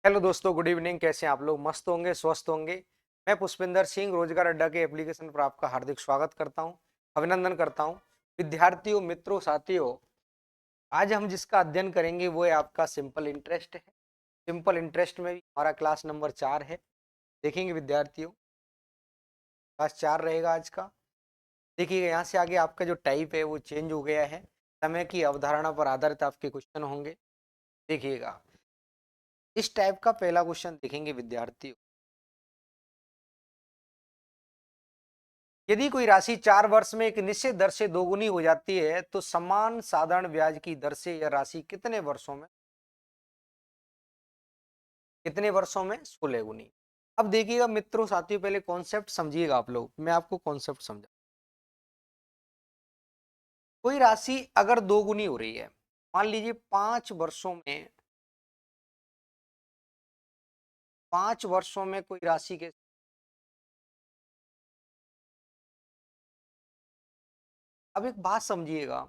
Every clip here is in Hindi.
हेलो दोस्तों, गुड इवनिंग। कैसे हैं आप लोग? मस्त होंगे, स्वस्थ होंगे। मैं पुष्पिंदर सिंह रोजगार अड्डा के एप्लीकेशन पर आपका हार्दिक स्वागत करता हूं, अभिनंदन करता हूं। विद्यार्थियों, मित्रों, साथियों, आज हम जिसका अध्ययन करेंगे वो है आपका सिंपल इंटरेस्ट है। सिंपल इंटरेस्ट में भी हमारा क्लास नंबर 4 है। देखेंगे विद्यार्थियों, क्लास 4 रहेगा आज का। देखिएगा, यहाँ से आगे आपका जो टाइप है वो चेंज हो गया है। समय की अवधारणा पर आधारित आपके क्वेश्चन होंगे। देखिएगा, इस टाइप का पहला क्वेश्चन देखेंगे विद्यार्थियों। यदि कोई राशि 4 वर्ष में एक निश्चित दर से दोगुनी हो जाती है तो समान साधारण ब्याज की दर से यह राशि कितने वर्षों में 16 गुनी। अब देखिएगा मित्रों, साथियों, पहले कॉन्सेप्ट समझिएगा आप लोग। मैं आपको कॉन्सेप्ट समझा। कोई राशि अगर दोगुनी हो रही है, मान लीजिए 5 वर्षों में कोई राशि के, अब एक बात समझिएगा।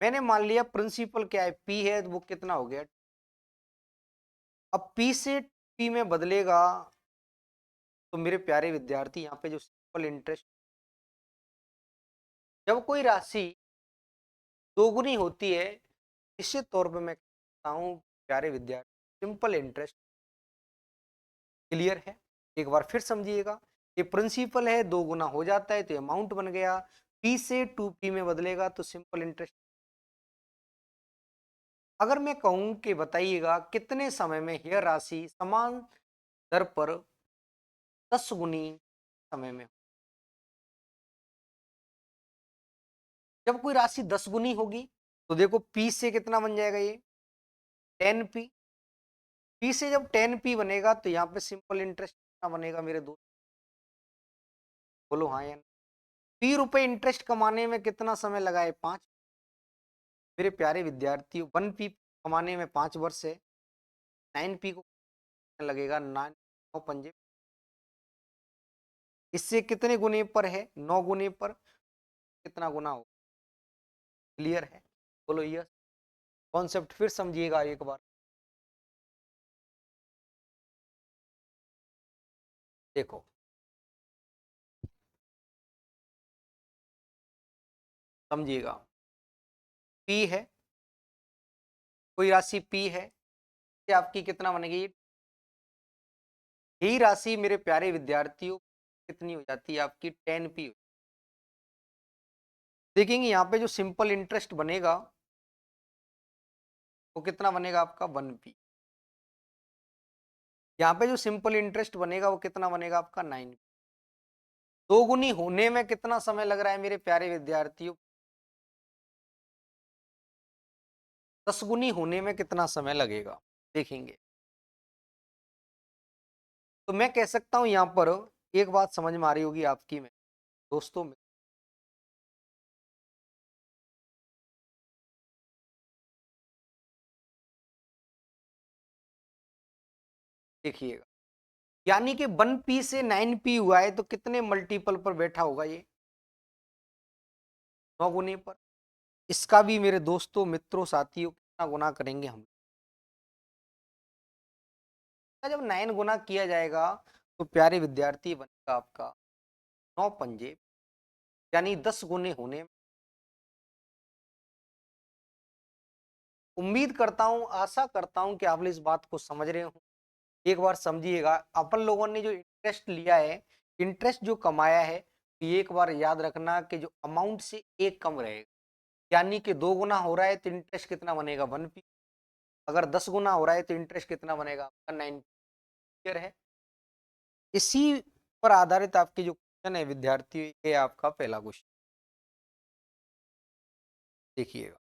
मैंने मान लिया प्रिंसिपल क्या है, पी है, तो वो कितना हो गया। अब पी से पी में बदलेगा तो मेरे प्यारे विद्यार्थी, यहाँ पे जो सिंपल इंटरेस्ट, जब कोई राशि दोगुनी होती है, निश्चित तौर पे मैं कहता हूँ प्यारे विद्यार्थी, सिंपल इंटरेस्ट क्लियर है। एक बार फिर समझिएगा, ये प्रिंसिपल है, दो गुना हो जाता है तो अमाउंट बन गया। पी से टू पी में बदलेगा तो सिंपल इंटरेस्ट। अगर मैं कहूं कि बताइएगा कितने समय में यह राशि समान दर पर 10 गुनी समय में, जब कोई राशि 10 गुनी होगी तो देखो पी से कितना बन जाएगा, ये 10 पी। पी से जब 10 पी बनेगा तो यहाँ पे सिंपल इंटरेस्ट कितना बनेगा मेरे दोस्त? बोलो हाँ या नहीं। ₹P इंटरेस्ट कमाने में कितना समय लगा है? 5। मेरे प्यारे विद्यार्थियों, 1 पी कमाने में 5 वर्ष है। 9 पी को लगेगा 9 9 पंजे, इससे कितने गुने पर है? 9 गुने पर। कितना गुना हो? क्लियर है? बोलो यस। कॉन्सेप्ट फिर समझिएगा एक बार। देखो, समझिएगा। पी है, कोई राशि पी है, ये आपकी कितना बनेगी? यही राशि मेरे प्यारे विद्यार्थियों कितनी हो जाती है आपकी? 10 पी। देखेंगे यहाँ पे जो सिंपल इंटरेस्ट बनेगा वो कितना बनेगा आपका? 1 पी। यहाँ पे जो सिंपल इंटरेस्ट बनेगा वो कितना बनेगा आपका? 9। दो गुनी होने में कितना समय लग रहा है मेरे प्यारे विद्यार्थियों? 10 गुनी होने में कितना समय लगेगा? देखेंगे तो मैं कह सकता हूं यहाँ पर एक बात समझ में आ रही होगी आपकी में दोस्तों में। देखिएगा, यानी कि 1 पी से 9 पी हुआ है तो कितने मल्टीपल पर बैठा होगा ये? 9 गुने पर। इसका भी मेरे दोस्तों, मित्रों, साथियों, कितना गुना करेंगे हम? जब 9 गुना किया जाएगा तो प्यारे विद्यार्थी बनेगा आपका 9 पंजे, यानी 10 गुने होने में। उम्मीद करता हूं, आशा करता हूं कि आप इस बात को समझ रहे हो। एक बार समझिएगा, अपन लोगों ने जो इंटरेस्ट लिया है, इंटरेस्ट जो कमाया है, तो एक बार याद रखना कि जो अमाउंट से एक कम रहेगा। यानी कि 2 गुना हो रहा है तो इंटरेस्ट कितना बनेगा? 1 पी। अगर 10 गुना हो रहा है तो इंटरेस्ट कितना बनेगा आपका? 9 पी। क्लियर है? इसी पर आधारित आपके जो क्वेश्चन है विद्यार्थी, ये आपका पहला क्वेश्चन। देखिएगा,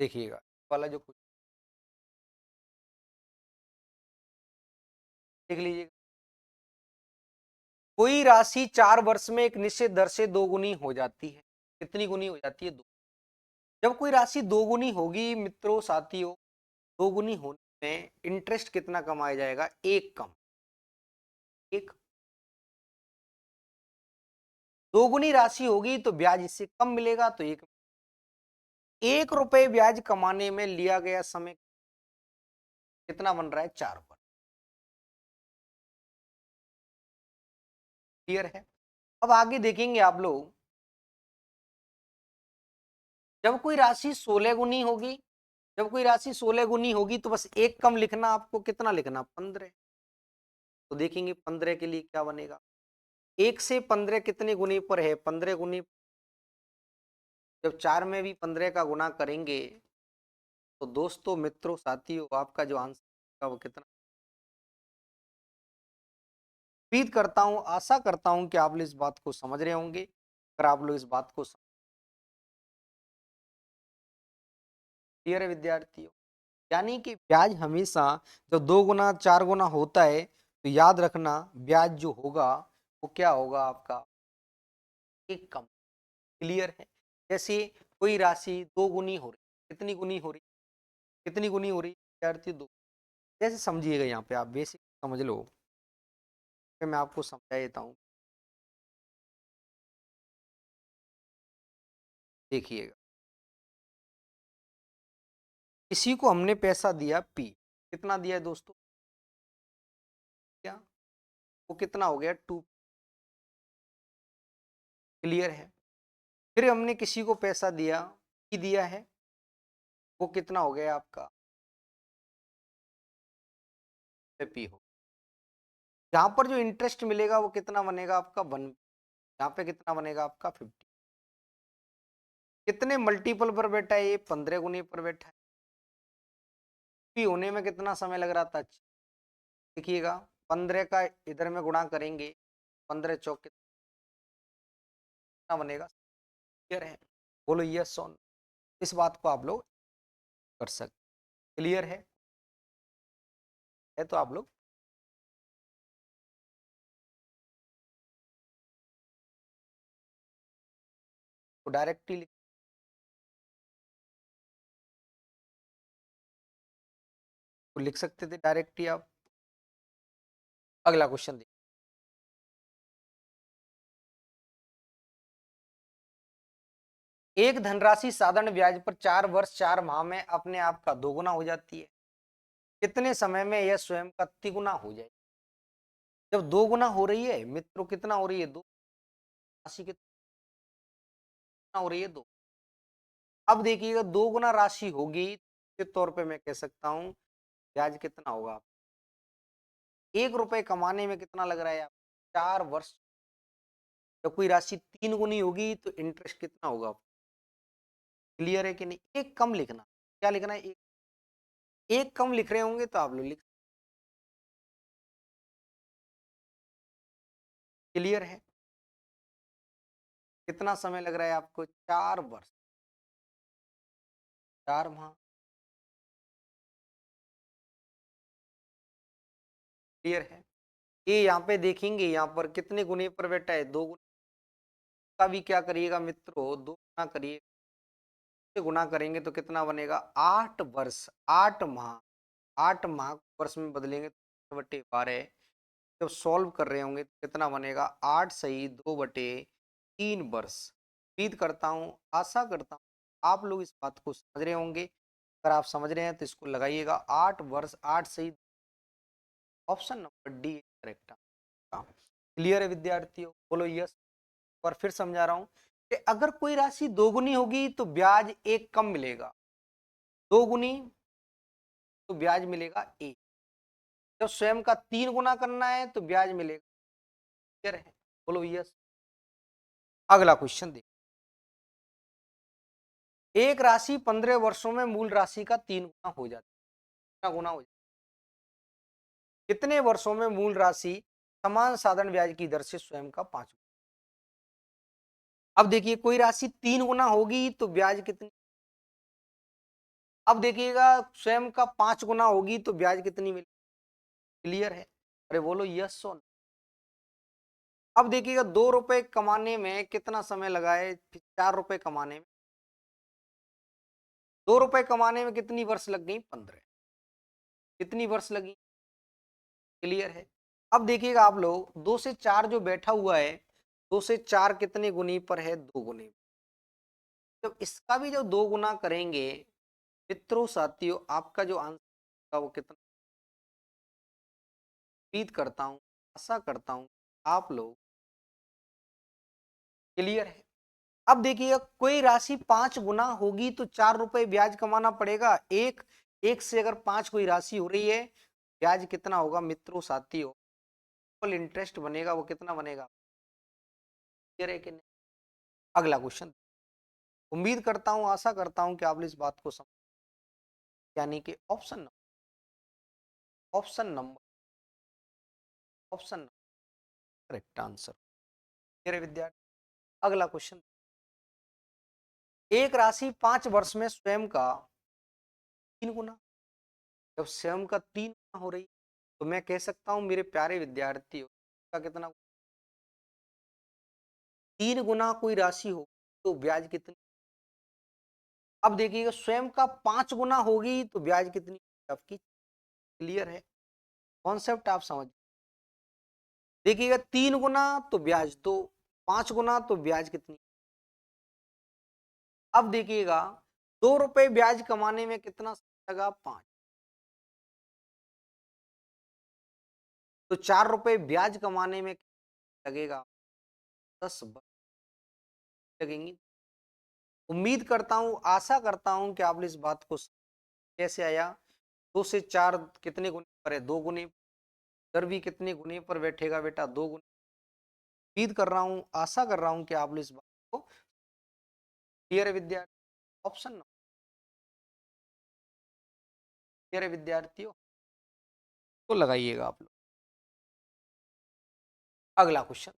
देखिएगा वाला जो क्वेश्चन देख लीजिएगा। कोई राशि 4 वर्ष में एक निश्चित दर से दोगुनी हो जाती है। कितनी गुनी हो जाती है? दो। जब कोई राशि दोगुनी होगी मित्रों, साथियों, दोगुनी होने में इंटरेस्ट कितना कमाया जाएगा? एक कम। एक। दोगुनी राशि होगी तो ब्याज इससे कम मिलेगा तो एक। ₹1 ब्याज कमाने में लिया गया समय कितना बन रहा है? 4 वर्ष। क्लियर है? अब आगे देखेंगे आप लोग, जब कोई राशि 16 गुनी होगी, जब कोई राशि 16 गुनी होगी तो बस एक कम लिखना, आपको कितना लिखना? 15। तो देखेंगे 15 के लिए क्या बनेगा। 1 से 15 कितने गुनी पर है? 15 गुनी। जब 4 में भी 15 का गुना करेंगे तो दोस्तों, मित्रों, साथियों, आपका जो आंसर होगा वो कितना? उम्मीद करता हूं, आशा करता हूं कि आप लोग इस बात को समझ रहे होंगे। अगर आप लोग इस बात को क्लियर है विद्यार्थियों? यानी कि ब्याज हमेशा जब 2 गुना 4 गुना होता है तो याद रखना, ब्याज जो होगा वो क्या होगा आपका? एक कम। क्लियर है? जैसे कोई राशि 2 गुनी हो रही, कितनी गुनी हो रही? कितनी गुनी हो रही विद्यार्थी? 2। जैसे समझिएगा, यहाँ पे आप बेसिक समझ लो, फिर मैं आपको समझा देता हूँ। देखिएगा, किसी को हमने पैसा दिया P, कितना दिया है दोस्तों? क्या वो कितना हो गया? 2। क्लियर है? फिर हमने किसी को पैसा दिया P दिया है, वो कितना हो गया आपका? P हो। यहाँ पर जो इंटरेस्ट मिलेगा वो कितना बनेगा आपका? 1। यहाँ पे कितना बनेगा आपका? 50। कितने मल्टीपल पर बैठा है ये? 15 गुनी पर बैठा है। P होने में कितना समय लग रहा था? देखिएगा, 15 का इधर में गुणा करेंगे, 15 चौक कितना बनेगा? क्लियर है? बोलो यस और नो। इस बात को आप लोग कर सकते। क्लियर है तो आप लोग तो डायरेक्टली लिख सकते थे, डायरेक्टली आप। अगला क्वेश्चन देखिए, एक धनराशि साधारण ब्याज पर 4 वर्ष 4 माह में अपने आप का दोगुना हो जाती है। कितने समय में यह स्वयं का तिगुना हो जाए? जब 2 गुना हो रही है मित्रों, कितना हो रही है? 2। राशि कितना हो रही है? 2। अब देखिएगा, 2 गुना राशि होगी, निश्चित तौर पे मैं कह सकता हूँ ब्याज कितना होगा? ₹1 कमाने में कितना लग रहा है? 4 वर्ष। जब कोई राशि 3 गुनी होगी तो इंटरेस्ट कितना होगा? क्लियर है कि नहीं? एक कम लिखना। क्या लिखना है? एक कम लिख रहे होंगे तो आप लोग लिख। क्लियर है? कितना समय लग रहा है आपको? 4 वर्ष 4 माह। क्लियर है? ये यहाँ पे देखेंगे, यहाँ पर कितने गुने पर बैठा है? 2 गुना का भी क्या करिएगा मित्रों? 2 गुना करिए। से गुना करेंगे तो कितना बनेगा? 8 वर्ष 8 माह। 8 माह वर्ष में बदलेंगे तो 2/12। जब सॉल्व कर रहे होंगे तो कितना बनेगा? 8 सही 2/3 वर्ष। उम्मीद करता हूँ, आशा करता हूँ आप लोग इस बात को समझ रहे होंगे। अगर आप समझ रहे हैं तो इसको लगाइएगा, 8 वर्ष 8 सही। Option number D correct. Clear है विद्यार्थियों? बोलो यस। और फिर समझा रहा हूं कि अगर कोई राशि 2 गुनी होगी तो ब्याज 1 कम मिलेगा। 2 गुनी तो ब्याज मिलेगा 1। जब स्वयं का 3 गुना करना है तो ब्याज मिलेगा। क्लियर है? बोलो यस। अगला क्वेश्चन देखिए, एक राशि 15 वर्षों में मूल राशि का 3 गुना हो जाती है। कितना गुना हो जाता है? कितने वर्षों में मूल राशि समान साधारण ब्याज की दर से स्वयं का 5 गुना? अब देखिए, कोई राशि 3 गुना होगी तो ब्याज कितनी? अब देखिएगा, स्वयं का 5 गुना होगी तो ब्याज कितनी मिलेगी? क्लियर है? अरे बोलो यस और नो। अब देखिएगा, ₹2 कमाने में कितना समय लगा है? ₹4 कमाने में। ₹2 कमाने में कितनी वर्ष लग गई? 15। कितनी वर्ष लगी? क्लियर है? अब देखिएगा आप लोग, 2 से 4 जो बैठा हुआ है, 2 से 4 कितने गुनी पर है? 2 गुनी। जब इसका भी जब 2 गुना करेंगे मित्रों साथियों, आपका जो आंसर होगा वो कितना, उम्मीद करता हूँ, आशा करता हूँ आप लोग क्लियर है। अब देखिएगा, कोई राशि 5 गुना होगी तो 4 रुपए ब्याज कमाना पड़ेगा। एक एक से अगर 5 कोई राशि हो रही है, ब्याज कितना होगा मित्रों साथियों, कुल इंटरेस्ट बनेगा वो कितना बनेगा, क्लियर है कि नहीं। अगला क्वेश्चन, उम्मीद करता हूं, आशा करता हूं कि आप इस बात को समझ, यानी कि ऑप्शन नंबर करेक्ट आंसर, मेरे विद्यार्थी। अगला क्वेश्चन, एक राशि 5 वर्ष में स्वयं का 3 गुना, जब स्वयं का 3 गुना हो रही, तो मैं कह सकता हूं मेरे प्यारे विद्यार्थियों का कितना, 3 गुना कोई राशि हो तो ब्याज कितनी। अब देखिएगा, स्वयं का 5 गुना होगी तो ब्याज कितनी आपकी, क्लियर है, कॉन्सेप्ट आप समझ। देखिएगा, 3 गुना तो ब्याज 2, 5 गुना तो ब्याज कितनी। अब देखिएगा, 2 रुपए ब्याज कमाने में कितना समय लगा, 5, तो 4 रुपए ब्याज कमाने में लगेगा 10 लगेंगी। उम्मीद करता हूं, आशा करता हूं कि आप इस बात को कैसे आया, 2 से 4 कितने गुने पर है, 2 गुने, इधर भी कितने गुने पर बैठेगा बेटा, 2 गुने। उम्मीद कर रहा हूं, आशा कर रहा हूं कि आप इस बात को क्लियर है विद्यार्थी, ऑप्शन नंबर क्लियर है विद्यार्थियों, तो लगाइएगा आप लोग। अगला क्वेश्चन,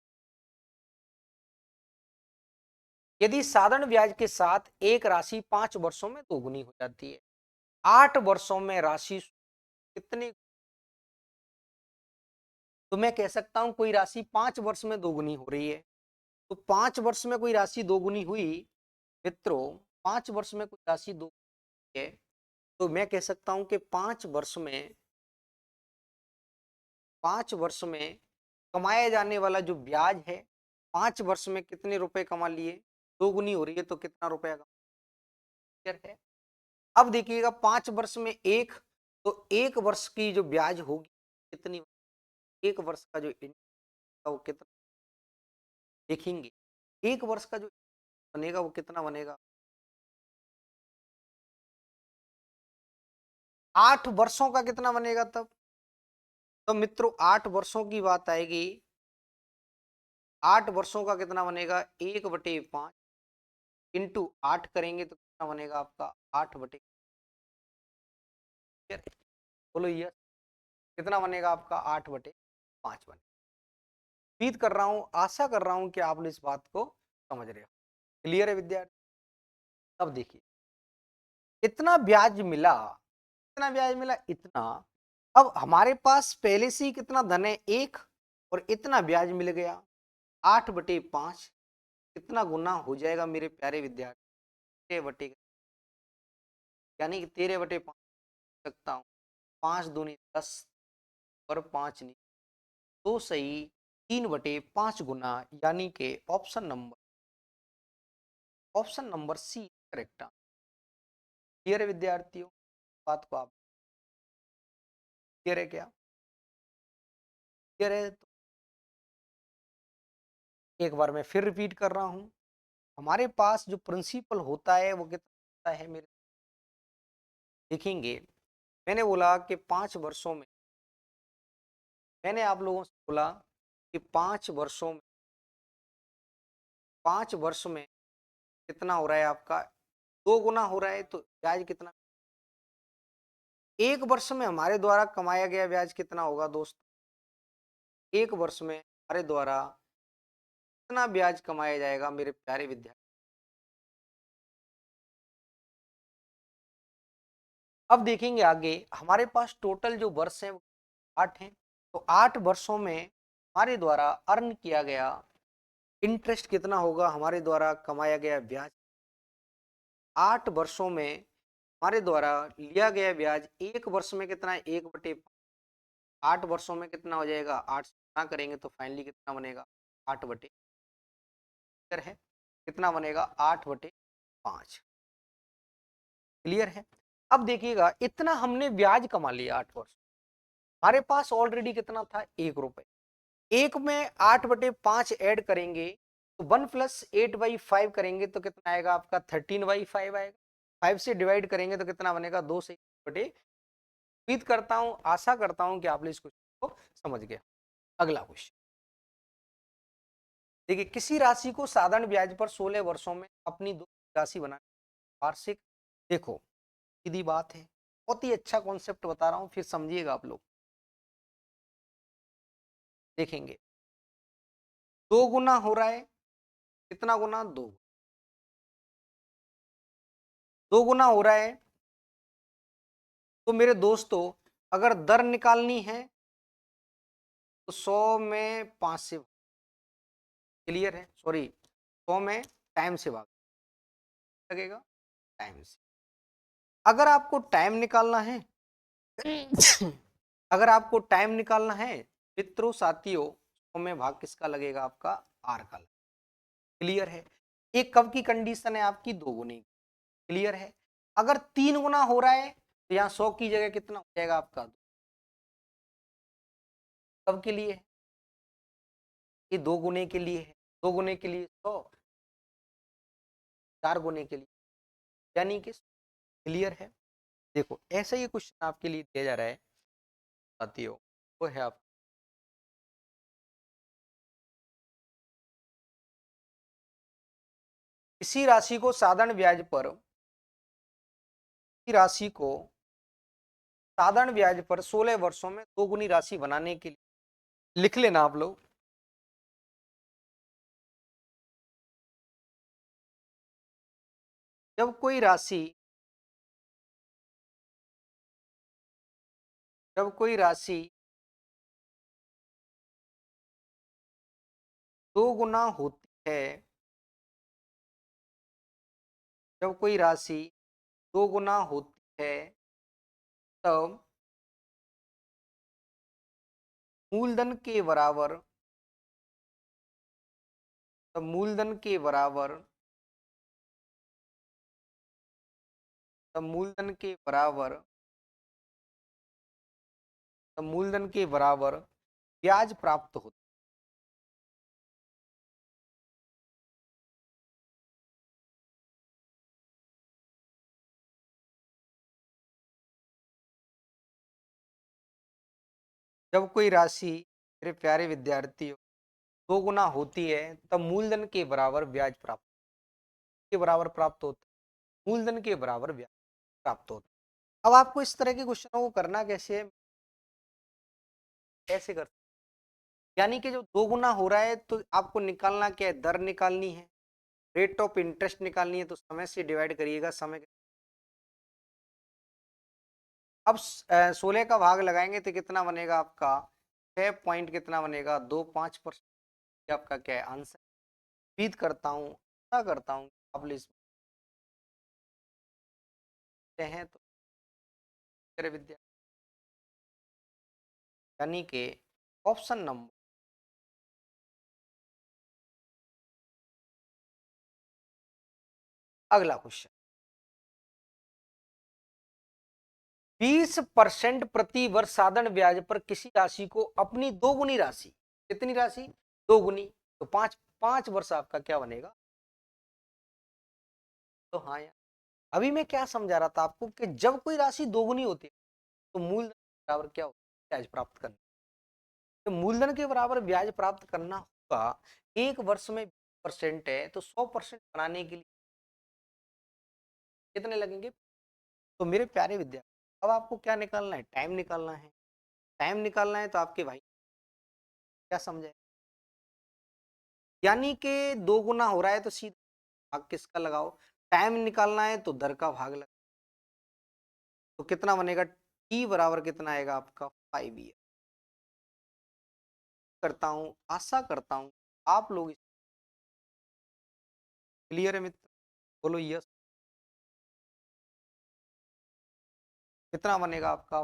यदि साधारण ब्याज के साथ एक राशि 5 वर्षों में दोगुनी हो जाती है, 8 वर्षों में राशि कितनी, तो मैं कह सकता हूं कोई राशि 5 वर्ष में दोगुनी हो रही है, तो 5 वर्ष में कोई राशि दोगुनी हुई मित्रों, 5 वर्ष में कोई राशि दोगुनी है, तो मैं कह सकता हूं कि 5 वर्ष में कमाया जाने वाला जो ब्याज है, 5 वर्ष में कितने रुपए कमा लिए, दोगुनी हो रही है तो कितना रुपया कमा है। अब देखिएगा, 5 वर्ष में एक, तो 1 वर्ष की जो ब्याज होगी कितनी, 1 वर्ष का जो इंटरेस्ट वो कितना देखेंगे, 1 वर्ष का जो बनेगा वो कितना बनेगा, 8 वर्षों का कितना बनेगा तब, तो मित्रों 8 वर्षों की बात आएगी, 8 वर्षों का कितना बनेगा, 1/5 इंटू 8 करेंगे तो कितना बनेगा आपका, 8/, बोलो ये कितना बनेगा आपका, 8/5 बने। उम्मीद कर रहा हूं, आशा कर रहा हूं कि आप इस बात को समझ रहे हो, क्लियर है विद्यार्थी। अब देखिए, इतना ब्याज मिला, इतना ब्याज मिला, इतना, अब हमारे पास पहले से ही कितना धन है, 1, और इतना ब्याज मिल गया, 8/5 कितना गुना हो जाएगा मेरे प्यारे विद्यार्थी, 13 यानी कि 13/5 सकता हूँ, 5 दूनी 10 और 5 नहीं, तो सही 3/5 गुना, यानी कि option number C correct. Clear है विद्यार्थियों, बात को आप क्लियर है क्या, क्लियर है तो एक बार मैं फिर रिपीट कर रहा हूं, हमारे पास जो प्रिंसिपल होता है वो कितना होता है मेरे, देखेंगे, मैंने बोला कि 5 वर्षों में, मैंने आप लोगों से बोला कि 5 वर्षों में, 5 वर्ष में कितना हो रहा है आपका, 2 गुना हो रहा है, तो ब्याज कितना, 1 वर्ष में हमारे द्वारा कमाया गया ब्याज कितना होगा दोस्त, 1 वर्ष में हमारे द्वारा कितना ब्याज कमाया जाएगा मेरे प्यारे विद्यार्थी। अब देखेंगे आगे, हमारे पास टोटल जो वर्ष है 8 हैं, तो 8 वर्षों में हमारे द्वारा अर्न किया गया इंटरेस्ट कितना होगा, हमारे द्वारा कमाया गया ब्याज, 8 वर्षों में हमारे द्वारा लिया गया ब्याज, 1 वर्ष में कितना है, 1/5, 8 वर्षों में कितना हो जाएगा, 8 से गुणा करेंगे तो फाइनली कितना बनेगा, 8/, है कितना बनेगा, 8/, 5। क्लियर है। अब देखिएगा इतना हमने ब्याज कमा लिया 8 वर्ष, हमारे पास ऑलरेडी कितना था 1 रुपए, एक में 8/5 ऐड करेंगे तो 1+8/5 करेंगे तो कितना आएगा आपका 13/5 आएगा। 5 से डिवाइड करेंगे तो कितना बनेगा 2 से बटे। उम्मीद करता हूं, आशा करता हूं कि आपने इस क्वेश्चन को समझ गया। अगला क्वेश्चन देखिए, किसी राशि को साधारण ब्याज पर 16 वर्षों में अपनी दो राशि बनाने वार्षिक। देखो सीधी बात है, बहुत ही अच्छा कॉन्सेप्ट बता रहा हूं, फिर समझिएगा आप लोग। देखेंगे 2 गुना हो रहा है, कितना गुना 2, 2 गुना हो रहा है। तो मेरे दोस्तों अगर दर निकालनी है तो 100 में 5 से, क्लियर है, सॉरी 100 में टाइम से भाग लगेगा, टाइम से। अगर आपको टाइम निकालना है अगर आपको टाइम निकालना है मित्रों साथियों, 100 में भाग किसका लगेगा आपका आर का। क्लियर है। एक कब की कंडीशन है आपकी 2 गुनी। क्लियर है। अगर 3 गुना हो रहा है तो यहाँ 100 की जगह कितना हो जाएगा आपका, कब के लिए है ये 2 गुने के लिए है, 2 गुने के लिए 100, 4 गुने के लिए यानी कि। क्लियर है। देखो ऐसा ही क्वेश्चन आपके लिए दिया जा रहा है साथियों, वो है आप इसी राशि को साधारण ब्याज पर, इसी राशि को साधारण ब्याज पर 16 वर्षों में 2 गुनी राशि बनाने के लिए लिख लेना आप लोग। जब कोई राशि, जब कोई राशि 2 गुना होती है, जब कोई राशि 2 गुना होती है तब मूलधन के बराबर, तब मूलधन के बराबर, तब मूलधन के बराबर, तब मूलधन के बराबर ब्याज प्राप्त होता है। जब कोई राशि मेरे प्यारे विद्यार्थियों 2 गुना होती है तब मूलधन के बराबर ब्याज प्राप्त, के बराबर प्राप्त होता है, मूलधन के बराबर ब्याज प्राप्त होता है। अब आपको इस तरह के क्वेश्चनों को करना कैसे है, कैसे कर, यानी कि जो 2 गुना हो रहा है तो आपको निकालना क्या है, दर निकालनी है, रेट ऑफ इंटरेस्ट निकालनी है, तो समय से डिवाइड करिएगा समय। अब 16 का भाग लगाएंगे तो कितना बनेगा आपका 6 पॉइंट, कितना बनेगा 25%। आपका क्या है आंसर। उम्मीद करता हूँ, आशा करता हूँ आप लोग हैं तो मेरे विद्यार्थी, यानी कि ऑप्शन नंबर, अगला क्वेश्चन 20% प्रति वर्ष साधारण ब्याज पर किसी राशि को अपनी 2 गुनी राशि, कितनी राशि 2 गुनी, तो 5 वर्ष आपका क्या बनेगा। तो हाँ यार, अभी मैं क्या समझा रहा था आपको कि जब कोई राशि 2 गुनी होती है तो मूलधन के बराबर क्या होता है ब्याज प्राप्त करना। तो मूलधन के बराबर ब्याज प्राप्त करना होगा, एक वर्ष में 20% है तो 100% बनाने के लिए कितने लगेंगे। तो मेरे प्यारे विद्यार्थी अब आपको क्या निकालना है, टाइम निकालना है। टाइम निकालना है तो आपके भाई क्या समझे, यानी कि 2 गुना हो रहा है तो सीधा भाग किसका लगाओ, टाइम निकालना है तो दर का भाग लगा, तो कितना बनेगा टी बराबर कितना आएगा आपका 5 ईयर। करता हूं, आशा करता हूं आप लोग क्लियर है मित्र, बोलो यस। कितना बनेगा आपका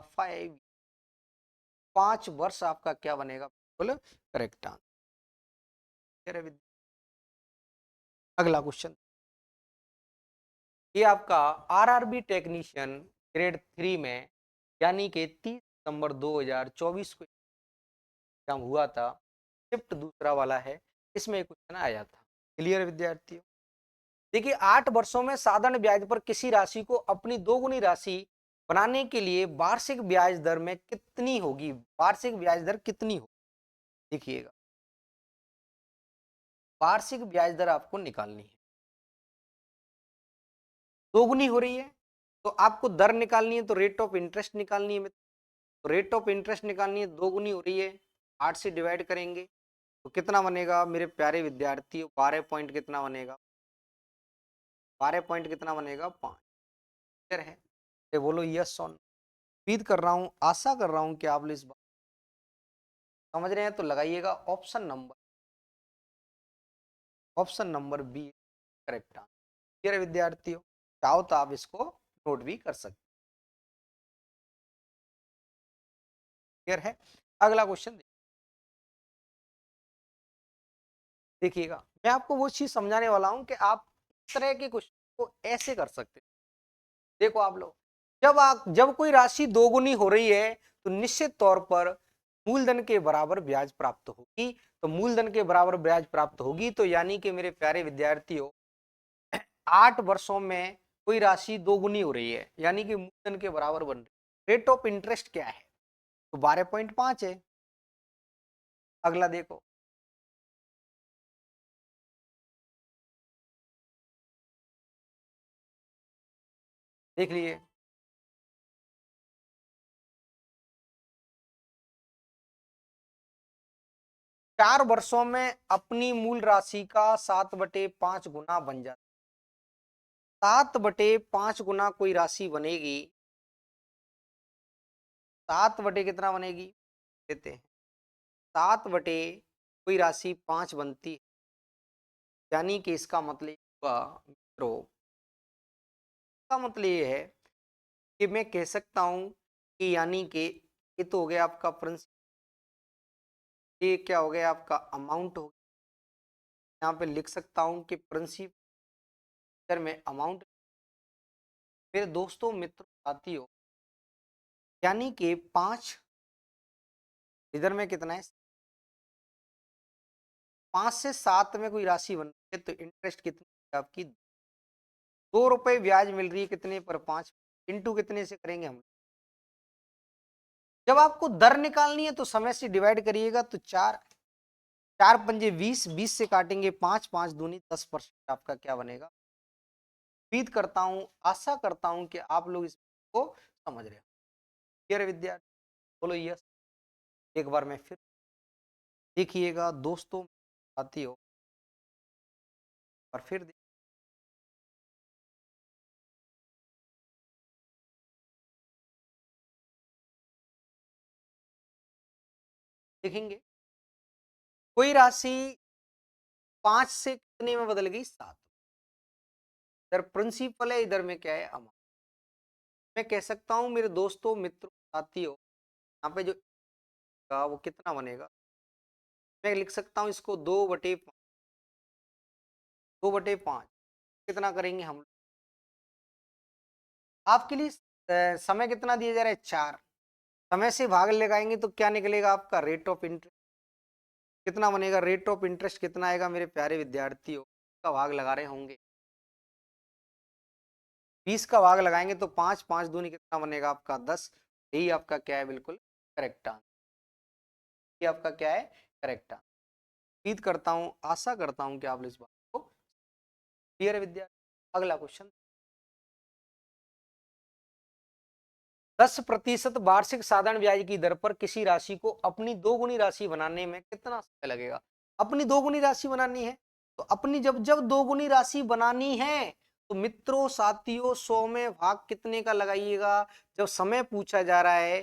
5 वर्ष आपका क्या बनेगा, बोलो करेक्ट आंसर। अगला क्वेश्चन ये आपका आरआरबी टेक्नीशियन ग्रेड 3 में यानी कि 30 सितंबर 2024 को एग्जाम हुआ था, शिफ्ट दूसरा वाला है, इसमें क्वेश्चन आया था। क्लियर विद्यार्थियों? देखिए 8 वर्षों में साधारण ब्याज पर किसी राशि को अपनी दोगुनी राशि बनाने के लिए वार्षिक ब्याज दर में कितनी होगी, वार्षिक ब्याज दर कितनी होगी? देखिएगा वार्षिक ब्याज दर आपको निकालनी है, दोगुनी हो रही है तो आपको दर निकालनी है, तो रेट ऑफ इंटरेस्ट निकालनी है। तो रेट ऑफ इंटरेस्ट निकालनी है, दोगुनी हो रही है, 8 से डिवाइड करेंगे तो कितना बनेगा मेरे प्यारे विद्यार्थी? 12 पॉइंट कितना बनेगा? 12 पॉइंट कितना बनेगा? 5। है ये बोलो यस ऑन। उम्मीद कर रहा हूं, आशा कर रहा हूं कि आप इस बात समझ रहे हैं, तो लगाइएगा option number B correct answer. विद्यार्थियों चाहो तो आप इसको नोट भी कर सकते। क्लियर है? अगला क्वेश्चन देखिएगा, मैं आपको वो चीज समझाने वाला हूं कि आप इस तरह के क्वेश्चन को ऐसे कर सकते। देखो आप लोग, जब कोई राशि दोगुनी हो रही है तो निश्चित तौर पर मूलधन के बराबर ब्याज प्राप्त होगी। तो मूलधन के बराबर ब्याज प्राप्त होगी तो यानी कि मेरे प्यारे विद्यार्थियों 8 वर्षों में कोई राशि दोगुनी हो रही है यानी कि मूलधन के बराबर बन रही है। रेट ऑफ इंटरेस्ट क्या है? तो 12.5 है। अगला देखो, देख लीजिए 4 वर्षों में अपनी मूल राशि का 7/5 गुना बन जाता है। 7/5 गुना कोई राशि बनेगी, 7 बटे कितना बनेगी देते हैं, 7 बटे कोई राशि 5 बनती है, यानी कि इसका मतलब हुआ मित्रों, इसका मतलब ये है कि मैं कह सकता हूं कि यानी कि ये तो हो गया आपका प्रिंसिपल, ये क्या हो गया आपका अमाउंट हो गया। यहाँ पे लिख सकता हूं कि प्रिंसिपल में अमाउंट। मेरे दोस्तों मित्रों साथियों, यानी कि 5 इधर में कितना है, 5 से 7 में कोई राशि बन रही है तो इंटरेस्ट कितनी है आपकी? 2 रुपए ब्याज मिल रही है कितने पर? 5। इंटू कितने से करेंगे हम? जब आपको दर निकालनी है तो समय से डिवाइड करिएगा तो 4 4 पंजे 20, 20 से काटेंगे 5, 5 दूनी 10% आपका क्या बनेगा? उम्मीद करता हूं, आशा करता हूं कि आप लोग इसको समझ रहे हो। क्लियर विद्यार्थी? बोलो यस। एक बार मैं फिर देखिएगा दोस्तों साथियों, और फिर देखेंगे कोई राशि 5 से कितने में बदल गई? 7। इधर प्रिंसिपल है, इधर में क्या है? अमाउंट। मैं कह सकता हूं मेरे दोस्तों मित्रों साथियों, यहाँ पे जो का वो कितना बनेगा? मैं लिख सकता हूं इसको 2/5 कितना करेंगे हम? आपके लिए समय कितना दिया जा रहा है? 4। समय से भाग लगाएंगे तो क्या निकलेगा आपका? रेट ऑफ इंटरेस्ट कितना बनेगा? रेट ऑफ इंटरेस्ट कितना आएगा मेरे प्यारे विद्यार्थियों? का भाग लगा रहे होंगे, 20 का भाग लगाएंगे तो 5, 5 दूनी कितना बनेगा आपका? 10। यही आपका क्या है? बिल्कुल करेक्ट आंसर। ये आपका क्या है? Correct answer. उम्मीद करता हूं, आशा करता हूं कि आप इस बात को क्लियर है विद्यार्थी। अगला क्वेश्चन, 10% वार्षिक साधारण ब्याज की दर पर किसी राशि को अपनी दोगुनी राशि बनाने में कितना समय लगेगा? अपनी दोगुनी राशि बनानी है तो अपनी जब जब दोगुनी राशि बनानी है तो मित्रों साथियों 100 में भाग कितने का लगाइएगा? जब समय पूछा जा रहा है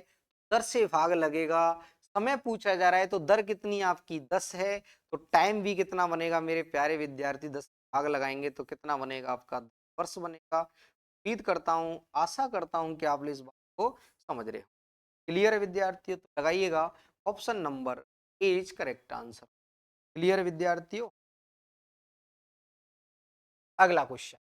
दर से भाग लगेगा। समय पूछा जा रहा है तो दर कितनी आपकी 10 है, तो टाइम भी कितना बनेगा मेरे प्यारे विद्यार्थी? 10 भाग लगाएंगे तो कितना बनेगा आपका? वर्ष बनेगा। उम्मीद करता हूं, आशा करता हूं कि आप इस बात को समझ रहे हो। क्लियर है विद्यार्थियों? तो लगाइएगा option number A is correct answer. Clear है विद्यार्थियों? अगला क्वेश्चन,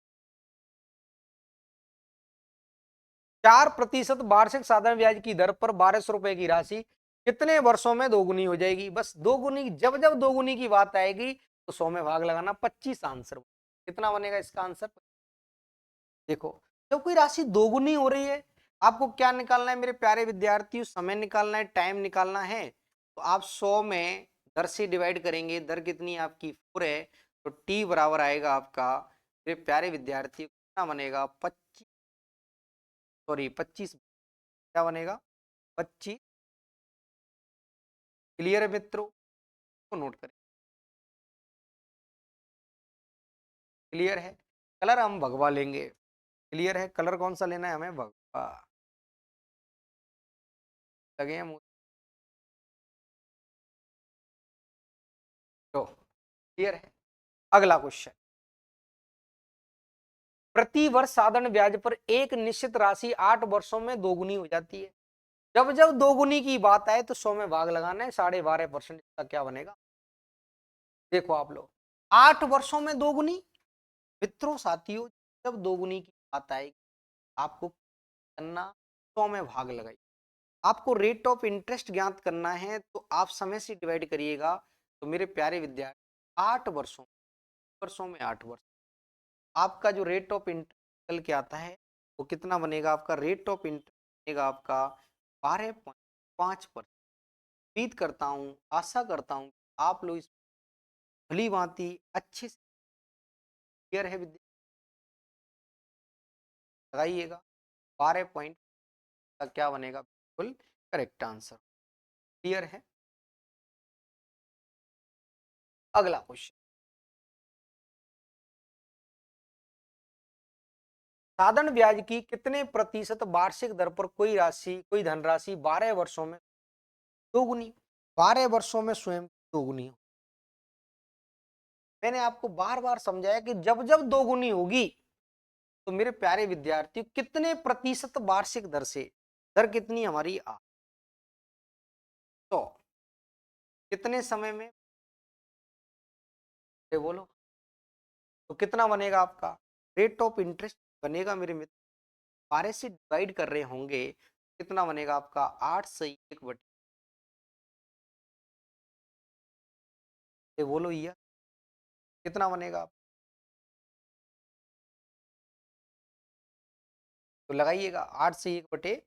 4% वार्षिक साधारण ब्याज की दर पर 1200 रुपए की राशि कितने वर्षों में दोगुनी हो जाएगी? बस दोगुनी, जब जब दोगुनी की बात आएगी तो 100 में भाग लगाना, 25 आंसर। कितना बनेगा इसका आंसर? देखो, जब कोई राशि दोगुनी हो रही है, आपको क्या निकालना है मेरे प्यारे विद्यार्थियों? समय निकालना है, टाइम निकालना है। तो आप 100 में दर से डिवाइड करेंगे, दर कितनी आपकी 4 है, तो टी बराबर आएगा आपका मेरे प्यारे विद्यार्थी कितना बनेगा? 25, सॉरी 25, क्या बनेगा? 25। क्लियर है मित्रों? को नोट करें। क्लियर है? कलर हम भगवा लेंगे। क्लियर है? कलर कौन सा लेना है हमें? भगवा। लगे हैं मुंह तो। क्लियर है? अगला क्वेश्चन, प्रति वर्ष साधारण ब्याज पर एक निश्चित राशि 8 वर्षों में दोगुनी हो जाती है। जब जब दोगुनी की बात आए तो 100 में भाग लगाना है, 12.5% इसका क्या बनेगा? देखो आप लोग, 8 वर्षों में दोगुनी। मित्रों साथियों, जब दोगुनी की बात आएगी आपको करना, 100 में भाग लगाइए। आपको रेट ऑफ इंटरेस्ट ज्ञात करना है तो आप समय से डिवाइड करिएगा। तो मेरे प्यारे विद्यार्थी, 8 वर्षों में 8 वर्ष, आपका जो रेट ऑफ इंटरेस्ट निकल के आता है वो कितना बनेगा? आपका रेट ऑफ इंटरेस्ट बनेगा आपका 12.5%। उम्मीद करता हूँ, आशा करता हूँ आप लोग इस भली भांति अच्छे से क्लियर है विद्या, लगाइएगा। 12 का क्या बनेगा? बिल्कुल करेक्ट आंसर। क्लियर है? अगला क्वेश्चन, साधारण ब्याज की कितने प्रतिशत वार्षिक दर पर कोई धनराशि 12 वर्षों में दोगुनी, 12 वर्षों में स्वयं दोगुनी हो? मैंने आपको बार बार समझाया कि जब जब दोगुनी होगी तो मेरे प्यारे विद्यार्थियों कितने प्रतिशत वार्षिक दर से, दर कितनी हमारी तो कितने समय में, ये बोलो, तो कितना बनेगा आपका रेट ऑफ इंटरेस्ट? बनेगा मेरे मित्र, 12 से डिवाइड कर रहे होंगे, कितना बनेगा आपका? 8 से 1 बटे, ये बोलो ये कितना बनेगा? तो लगाइएगा 8 से 1 बटे,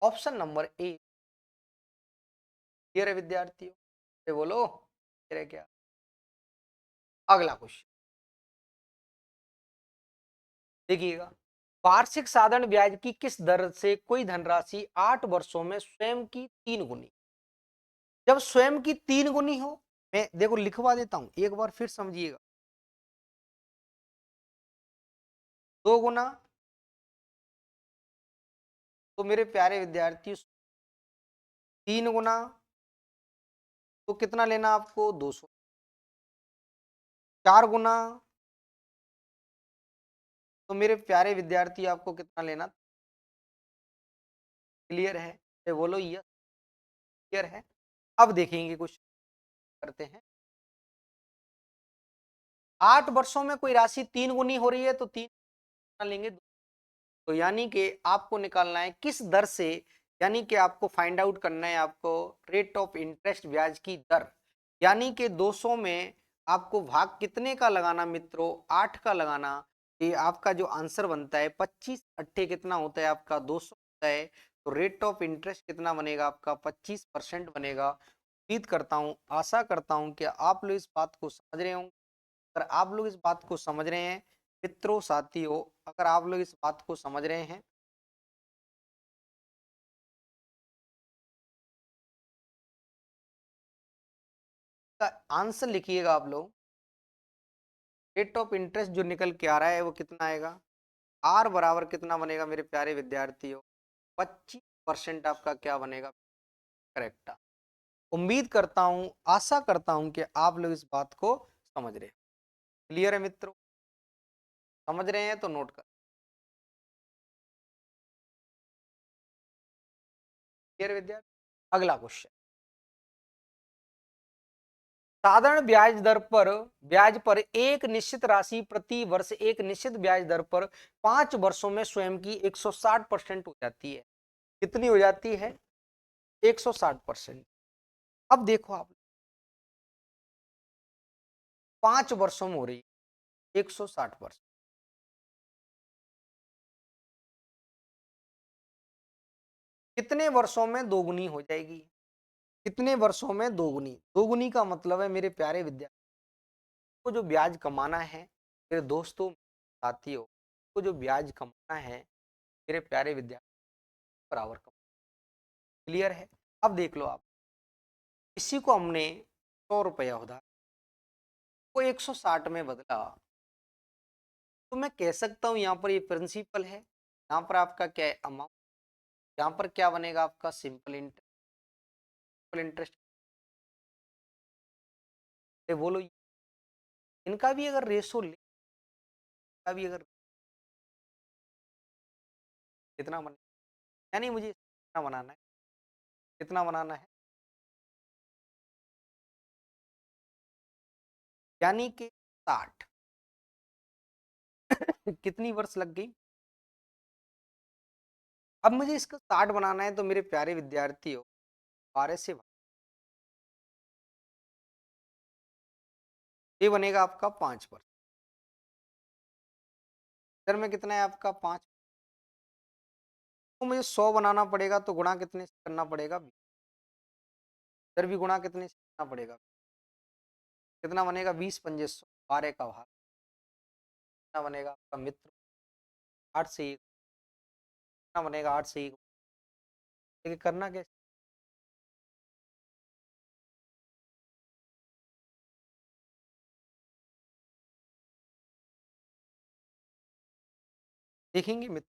ऑप्शन नंबर ए। क्लियर है विद्यार्थियों? ये बोलो क्लियर है क्या? अगला क्वेश्चन देखिएगा, वार्षिक साधारण ब्याज की किस दर से कोई धनराशि 8 वर्षों में स्वयं की 3 गुनी, जब स्वयं की 3 गुनी हो, मैं देखो लिखवा देता हूं, एक बार फिर समझिएगा। 2 गुना, तो मेरे प्यारे विद्यार्थी 3 गुना, तो कितना लेना आपको? 200। 4 गुना, तो मेरे प्यारे विद्यार्थी आपको कितना लेना? क्लियर है? ये बोलो यस। क्लियर है? अब देखेंगे कुछ करते हैं। 8 वर्षों में कोई राशि 3 गुनी हो रही है तो 3 लेंगे, तो यानी कि आपको निकालना है किस दर से, यानी कि आपको फाइंड आउट करना है आपको रेट ऑफ इंटरेस्ट ब्याज की दर, यानी कि 200 में आपको भाग कितने का लगाना मित्रों? 8 का लगाना। ये आपका जो आंसर बनता है 25 अट्ठे कितना होता है आपका? 200 होता है। तो रेट ऑफ इंटरेस्ट कितना बनेगा आपका? 25% बनेगा। उम्मीद करता हूँ, आशा करता हूँ कि आप लोग इस बात को समझ रहे होंगे। अगर आप लोग इस बात को समझ रहे हैं मित्रों साथियों, अगर आप लोग इस बात को समझ रहे हैं, का आंसर लिखिएगा आप लोग। रेट ऑफ इंटरेस्ट जो निकल के आ रहा है वो कितना आएगा? आर बराबर कितना बनेगा मेरे प्यारे विद्यार्थियों? 25% आपका क्या बनेगा? करेक्ट। उम्मीद करता हूं, आशा करता हूं कि आप लोग इस बात को समझ रहे हैं। क्लियर है मित्रों? समझ रहे हैं तो नोट कर। क्लियर विद्यार्थी? अगला क्वेश्चन, साधारण ब्याज पर एक निश्चित राशि प्रति वर्ष एक निश्चित ब्याज दर पर 5 वर्षों में स्वयं की 160% हो जाती है। कितनी हो जाती है? 160%। अब देखो आप, 5 वर्षों में हो रही 160%। कितने वर्षों में दोगुनी हो जाएगी? कितने वर्षों में दोगुनी? दोगुनी का मतलब है मेरे प्यारे विद्यार्थी को जो ब्याज कमाना है, मेरे दोस्तों साथियों को जो ब्याज कमाना है, मेरे प्यारे विद्यार्थी बराबर कमाना। क्लियर है? अब देख लो आप, इसी को हमने 100 रुपया उधार को 160 में बदला, तो मैं कह सकता हूं यहाँ पर ये प्रिंसिपल है, यहाँ पर आपका क्या है? अमाउंट। यहाँ पर क्या बनेगा आपका? Simple interest. बोलो, इनका भी अगर रेशो ले, इनका भी अगर कितना बने, यानी मुझे कितना बनाना है? कितना बनाना है? यानी कि 60। कितनी वर्ष लग गई? अब मुझे इसका 60 बनाना है, तो मेरे प्यारे विद्यार्थियों 12 से ये बनेगा आपका 5 वर्ष। इधर में कितना है आपका? 5। तो मुझे 100 बनाना पड़ेगा, तो गुणा कितने से करना पड़ेगा? 20। इधर भी गुणा कितने से करना पड़ेगा? कितना बनेगा? 20 पंजे 100, 12 का भाग कितना बनेगा आपका मित्र? 8 से 1 कितना बनेगा? 8 से 1। देखिए करना कैसे, देखेंगे मित्र।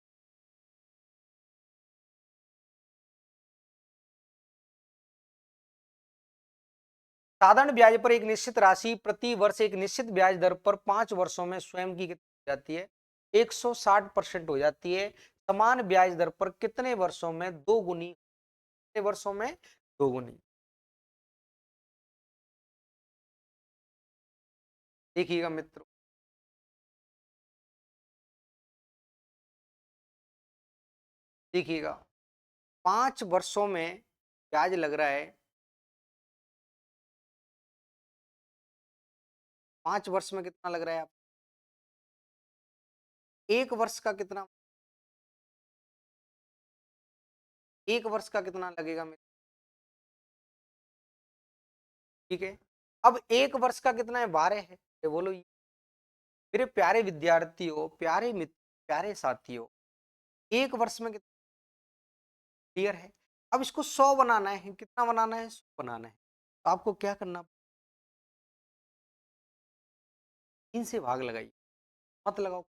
साधारण ब्याज पर एक निश्चित राशि प्रति वर्ष एक निश्चित ब्याज दर पर 5 वर्षों में स्वयं की कितनी हो जाती है? 160% हो जाती है। समान ब्याज दर पर कितने वर्षों में दोगुनी? कितने वर्षों में दोगुनी? देखिएगा मित्रों, देखिएगा 5 वर्षों में ब्याज लग रहा है। 5 वर्ष में कितना लग रहा है आप? 1 वर्ष का कितना? 1 वर्ष का कितना लगेगा मित्र? ठीक है। अब 1 वर्ष का कितना है? 12 है। ये बोलो ये। मेरे प्यारे विद्यार्थियों, प्यारे मित्र, प्यारे साथियों, 1 वर्ष में कितना? क्लियर है? अब इसको 100 बनाना है। कितना बनाना है? 100 बनाना है। तो आपको क्या करना? 3 से भाग लगाइए, मत लगाओ।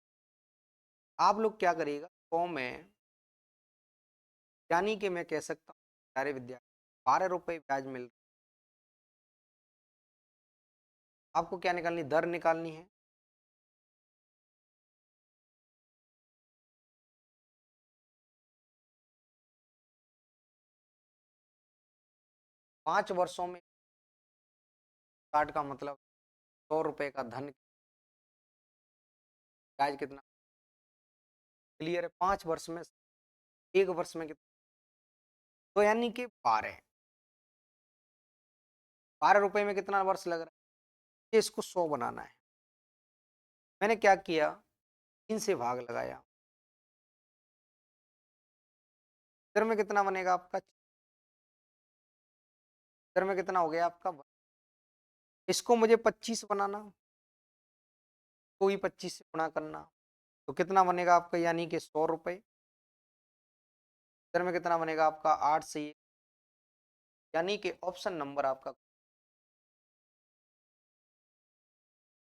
आप लोग क्या करिएगा? 100 में, यानी कि मैं कह सकता हूँ प्यारे विद्यार्थी 12 रुपए ब्याज मिल रहा है। आपको क्या निकालनी? दर निकालनी है। 5 वर्षों में 60 का मतलब 100 रुपए का धन, ब्याज कितना? क्लियर है? 5 वर्ष में, 1 वर्ष में कितना? तो यानी कि 12। 12 रुपए में कितना वर्ष लग रहा है? ये इसको 100 बनाना है। मैंने क्या किया? 3 से भाग लगाया। इधर में कितना बनेगा आपका? इधर में कितना हो गया आपका? इसको मुझे 25 बनाना, तो ही 25 से गुणा करना, तो कितना बनेगा आपका? यानी कि 100 रुपए। इधर में कितना बनेगा आपका? 8 से ये, यानी कि ऑप्शन नंबर आपका।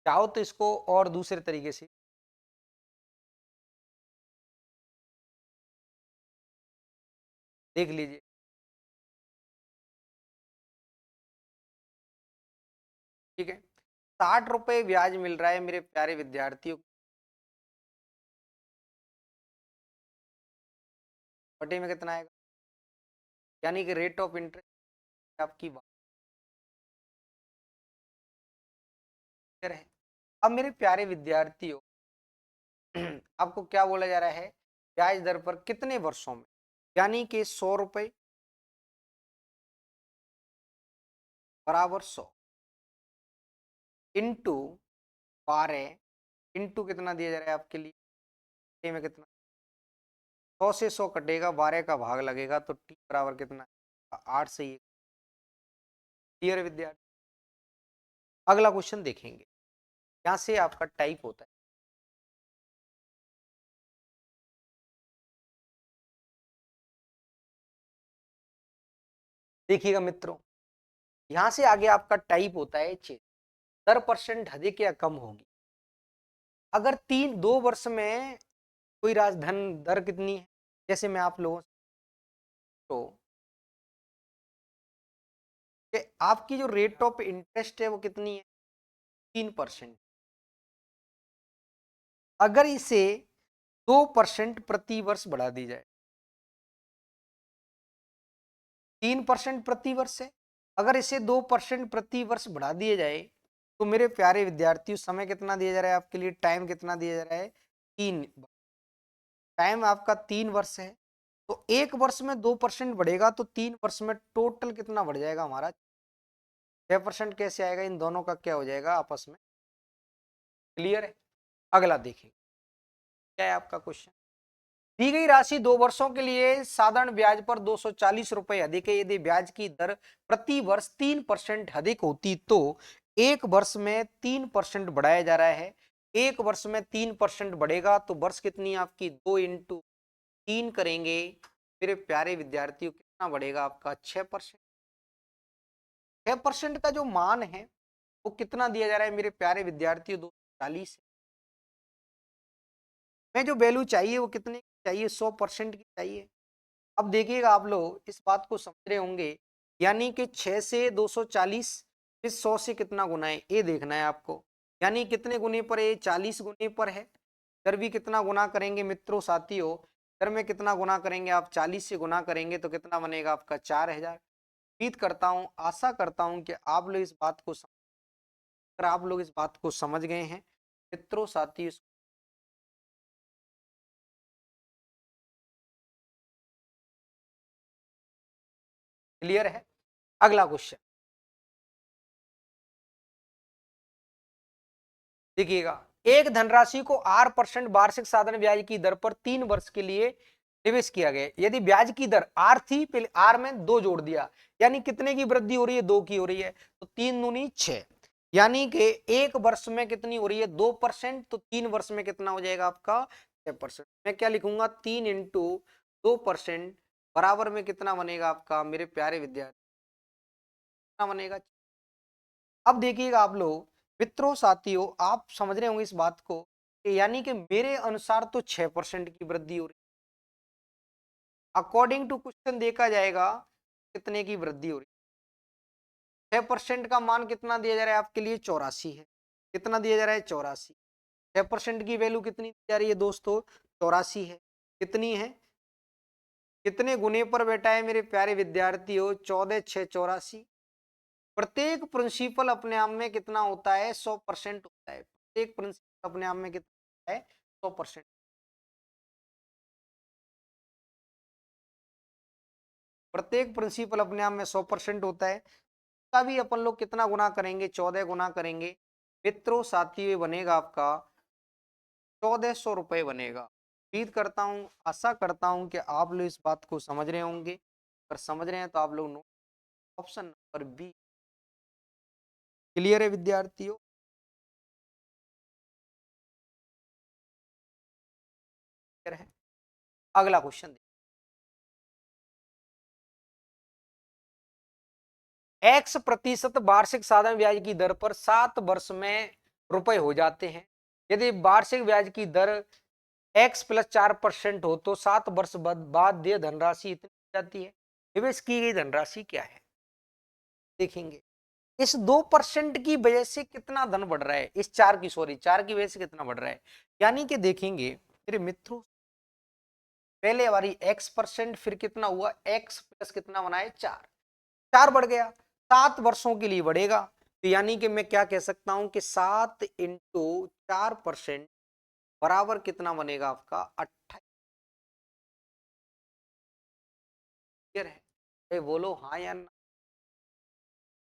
चाहो तो इसको और दूसरे तरीके से देख लीजिए। ठीक है, 60 रुपए ब्याज मिल रहा है मेरे प्यारे विद्यार्थियों। बटे में कितना आएगा? यानी कि रेट ऑफ इंटरेस्ट आपकी है। अब मेरे प्यारे विद्यार्थियों आपको क्या बोला जा रहा है, ब्याज दर पर कितने वर्षों में, यानी कि 100 रुपए बराबर 100 इंटू 12 इंटू कितना दिया जा रहा है आपके लिए, ए में कितना, 100 से 100 कटेगा, 12 का भाग लगेगा तो टी बराबर कितना, 8 से ही। क्लियर विद्यार्थी, अगला क्वेश्चन देखेंगे, यहां से आपका टाइप होता है। देखिएगा मित्रों, यहां से आगे आपका टाइप होता है चेक, दर परसेंट अधिक या कम होगी। अगर 2 वर्ष में कोई राजधन दर कितनी है, जैसे मैं आप लोगों तो कि आपकी जो रेट ऑफ इंटरेस्ट है वो कितनी है, 3%। अगर इसे 2% प्रति वर्ष बढ़ा दी जाए, 3% प्रति वर्ष है, अगर इसे 2% प्रति वर्ष बढ़ा दिया जाए तो मेरे प्यारे विद्यार्थियों समय कितना दिया जा रहा है आपके लिए, टाइम कितना दिया जा रहा है, 3, टाइम आपका 3 वर्ष है। तो 1 वर्ष में 2% बढ़ेगा तो 3 वर्ष में टोटल कितना बढ़ जाएगा हमारा, 6% कैसे आएगा, इन दोनों का क्या हो जाएगा आपस में। क्लियर है, अगला देखिए क्या है आपका क्वेश्चन। दी गई राशि 2 वर्षों के लिए साधारण ब्याज पर 240 रुपए अधिक है। यदि ब्याज की दर प्रति वर्ष 3% अधिक होती तो 1 वर्ष में 3% बढ़ाया जा रहा है। 1 वर्ष में 3% बढ़ेगा तो वर्ष कितनी आपकी, 2 × 3 करेंगे मेरे प्यारे विद्यार्थियों, कितना बढ़ेगा आपका 6%। 6% का जो मान है वो कितना दिया जा रहा है मेरे प्यारे विद्यार्थियों, 240। में जो वैल्यू चाहिए वो कितने की चाहिए, 100% की चाहिए। अब देखिएगा आप लोग इस बात को समझ रहे होंगे, यानी कि 6 से 240 फिर 100 से कितना गुना है ये देखना है आपको, यानी कितने गुने पर है, 40 गुने पर है। इधर भी कितना गुना करेंगे मित्रों साथियों, इधर में कितना गुना करेंगे आप, 40 से गुना करेंगे तो कितना बनेगा आपका 4000। उम्मीद करता हूं, आशा करता हूं कि आप लोग इस बात को अगर आप लोग इस बात को समझ गए हैं मित्रों साथियों। क्लियर है, अगला क्वेश्चन देखिएगा, एक धनराशि को 8% वार्षिक साधारण ब्याज की दर पर 3 वर्ष के लिए निवेश किया गया। यदि ब्याज की दर आर थी, पहले आर में 2 जोड़ दिया, यानी कितने की वृद्धि हो रही है, 2 की हो रही है, तो 3 दूनी 6, यानी कि 1 वर्ष में कितनी हो रही है, 2%, तो 3 वर्ष में कितना हो जाएगा आपका 6%। मैं क्या लिखूंगा, 3 × 2% बराबर में कितना बनेगा आपका मेरे प्यारे विद्यार्थी, कितना बनेगा। अब देखिएगा आप लोग मित्रों साथियों, आप समझ रहे होंगे इस बात को कि यानी कि मेरे अनुसार तो 6% की वृद्धि हो रही है। अकॉर्डिंग टू क्वेश्चन देखा जाएगा कितने की वृद्धि हो रही है, 6% का मान कितना दिया जा रहा है आपके लिए, 84 है। कितना दिया जा रहा है, 84। 6% की वैल्यू कितनी दी जा रही है दोस्तों, 84 है। कितनी है, कितने गुने पर बैठा है मेरे प्यारे विद्यार्थियों, 14×6 = 84। प्रत्येक प्रिंसिपल अपने आप में कितना होता है, 100% होता है। प्रत्येक प्रिंसिपल अपने आप में कितना है, 100%। प्रत्येक प्रिंसिपल अपने आप में 100% होता है। तभी अपन लोग कितना गुना करेंगे, 14 गुना करेंगे मित्रों साथियों, बनेगा आपका 1400 रुपए बनेगा। उम्मीद करता हूँ, आशा करता हूँ कि आप लोग इस बात को समझ रहे होंगे। अगर समझ रहे हैं तो आप लोग ऑप्शन नंबर बी। क्लियर है विद्यार्थियों, क्लियर है, अगला क्वेश्चन। x% वार्षिक साधारण ब्याज की दर पर 7 वर्ष में रुपए हो जाते हैं। यदि वार्षिक ब्याज की दर x + 4% हो तो 7 वर्ष बाद देय धनराशि इतनी हो जाती है। निवेश की गई धनराशि क्या है, देखेंगे। इस 2% की वजह से कितना धन बढ़ रहा है, इस 4 की, सॉरी 4 की वजह से कितना बढ़ रहा है, यानी कि देखेंगे मेरे मित्रों, पहले हमारी x%, फिर कितना हुआ x + कितना बनाए 4, 4 बढ़ गया, 7 वर्षों के लिए बढ़ेगा। तो यानी कि मैं क्या कह सकता हूं कि 7 × 4% बराबर कितना बनेगा आपका 28। है ए, बोलो हाँ या ना।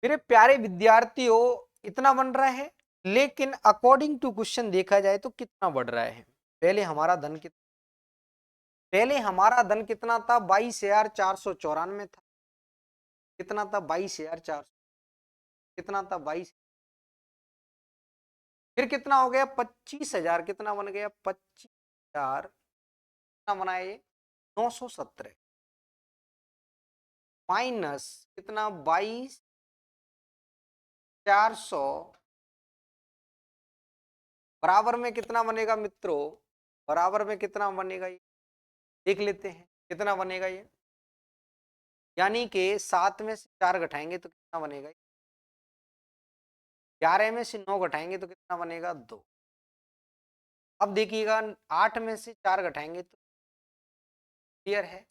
मेरे प्यारे विद्यार्थियों, इतना बन रहा है, लेकिन अकॉर्डिंग टू क्वेश्चन देखा जाए तो कितना बढ़ रहा है। पहले हमारा धन कितना पहले हमारा धन कितना था, 22,494 था। कितना था, 22,400। कितना था, 22। फिर कितना हो गया, 25,000। कितना बन गया, 25,000। कितना बना ये, 917। माइनस कितना, 22,400 बराबर में कितना बनेगा मित्रों, बराबर में कितना बनेगा ये देख लेते हैं। कितना बनेगा ये, यानी कि 7 में से 4 घटाएंगे तो कितना बनेगा, 11 में से 9 घटाएंगे तो कितना बनेगा, 2। अब देखिएगा 8 में से 4 घटाएंगे तो, क्लियर है।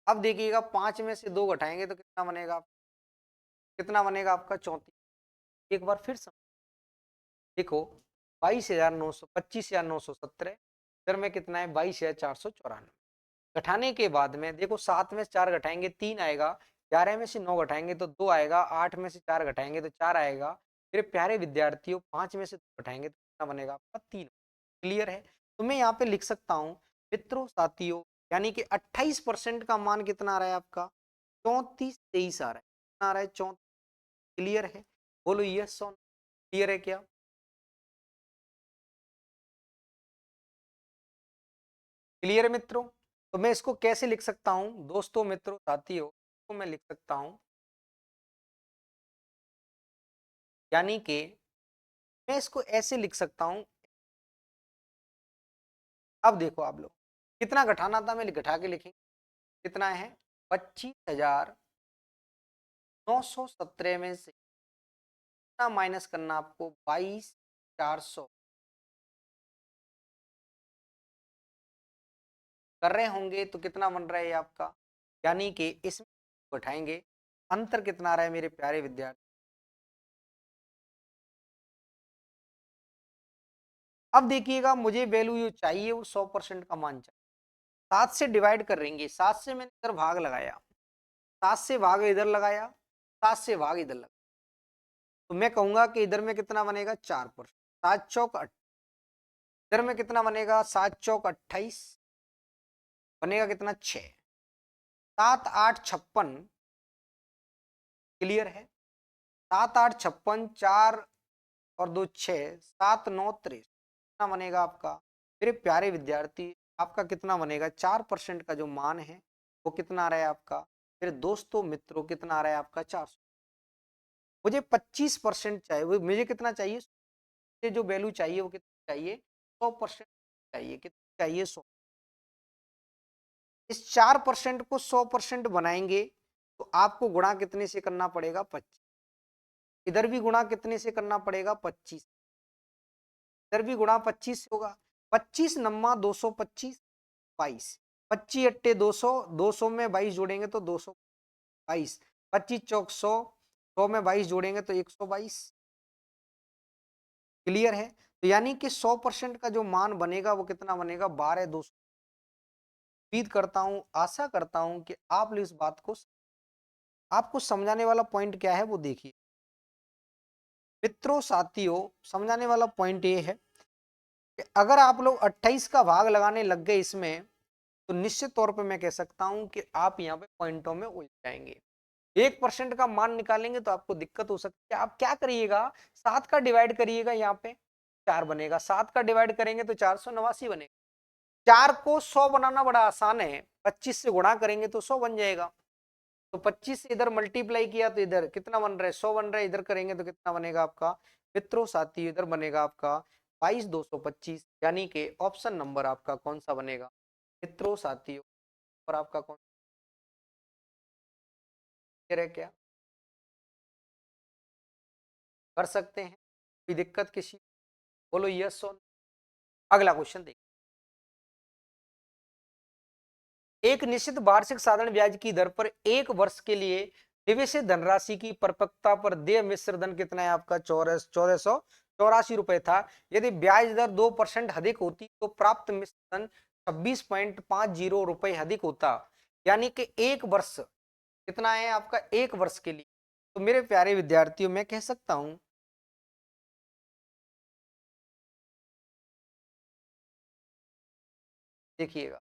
अब देखिएगा 5 में से 2 घटाएंगे तो कितना बनेगा, कितना बनेगा आपका 34। एक बार फिर समझ देखो, 22,900, 25,917 इधर में कितना है, 22,494। घटाने के बाद में देखो, 7 में से 4 घटाएंगे 3 आएगा, 11 में से 9 घटाएंगे तो 2 आएगा, 8 में से 4 घटाएंगे तो 4 आएगा। फिर प्यारे विद्यार्थियों 5 में से 2 घटाएंगे तो कितना बनेगा आपका, 3। क्लियर है। तो मैं यहाँ पे लिख सकता हूँ मित्रों साथियों, यानी कि 28% का मान कितना आ रहा है आपका, 3423 आ रहा है। कितना आ रहा है, 34। क्लियर है, बोलो यस और क्लियर है क्या। क्लियर है मित्रों। तो मैं इसको कैसे लिख सकता हूं दोस्तों, मित्रों साथियों, तो मैं लिख सकता हूं, यानी कि मैं इसको ऐसे लिख सकता हूं। अब देखो आप लोग, कितना घटाना था, मैं घटा के लिखेंगे। कितना है, 25,917 में से कितना माइनस करना आपको, 22,400 कर रहे होंगे तो कितना बन रहा है आपका, यानी कि इसमें घटाएंगे, अंतर कितना आ रहा है मेरे प्यारे विद्यार्थी। अब देखिएगा, मुझे वैल्यू जो चाहिए वो 100% का मान चाहिए। 7 से डिवाइड कर लेंगे, 7 से मैंने इधर भाग लगाया, 7 से भाग इधर लगाया, 7 से भाग इधर लगाया, तो मैं कहूंगा कि इधर में कितना बनेगा, 4%। 7 चौक 8, इधर में कितना बनेगा, 7 चौक 28, बनेगा कितना, 6। 7 8 56। क्लियर है, 7 8 56, 4 और 2 6, 7 9 23। कितना बनेगा आपका मेरे प्यारे विद्यार्थी, आपका कितना बनेगा, 4% का जो मान है वो कितना आ रहा है आपका। फिर दोस्तों मित्रों कितना आ रहा है आपका, 400। मुझे 25% चाहिए, वो मुझे कितना चाहिए, मुझे जो वैल्यू चाहिए वो कितना चाहिए, 100% चाहिए। कितना चाहिए, 100। इस 4% को 100% बनाएंगे तो आपको गुणा कितने से करना पड़ेगा, 25। इधर भी गुणा कितने से करना पड़ेगा, 25। इधर भी गुणा 25 से होगा। 25 नम्मा 225, 22। 25 अट्टे 200, 200 में 22 जोड़ेंगे तो 222। 25 चौक 100, 100 में 22 जोड़ेंगे तो 122। क्लियर है। तो यानी कि 100% का जो मान बनेगा वो कितना बनेगा, 12,200। उम्मीद करता हूं, आशा करता हूं कि आप लोग इस बात को, आपको समझाने वाला पॉइंट क्या है वो देखिए मित्रों साथियों। समझाने वाला पॉइंट ये है कि अगर आप लोग 28 का भाग लगाने लग गए इसमें, तो निश्चित तौर पे मैं कह सकता हूं कि आप यहाँ पे पॉइंटों में उलझ जाएंगे। 1% का मान निकालेंगे तो आपको दिक्कत हो सकती है। आप क्या करिएगा, 7 का डिवाइड करिएगा, यहाँ पे 4 बनेगा, 7 का डिवाइड करेंगे तो 489 बनेगा। 4 को 100 बनाना बड़ा आसान है, 25 से गुणा करेंगे तो 100 बन जाएगा। तो 25 से इधर मल्टीप्लाई किया तो इधर कितना बन रहा है, 100 बन रहा है। इधर करेंगे तो कितना बनेगा आपका मित्रों साथी, इधर बनेगा आपका 22,225। यानी कि ऑप्शन नंबर आपका कौन सा बनेगा मित्रों साथियों, और आपका कौन है क्या, कर सकते हैं, कोई दिक्कत किसी, बोलो यस और। अगला क्वेश्चन देखिए, एक निश्चित वार्षिक साधारण ब्याज की दर पर 1 वर्ष के लिए निवेशित धनराशि की परिपक्वता पर देय मिश्र धन कितना है आपका 1484 रुपए था। यदि ब्याज दर 2% अधिक होती तो प्राप्त मिश्र धन 26.50 रुपए अधिक होता। यानी कि एक वर्ष कितना है आपका, एक वर्ष के लिए। तो मेरे प्यारे विद्यार्थियों, मैं कह सकता हूं, देखिएगा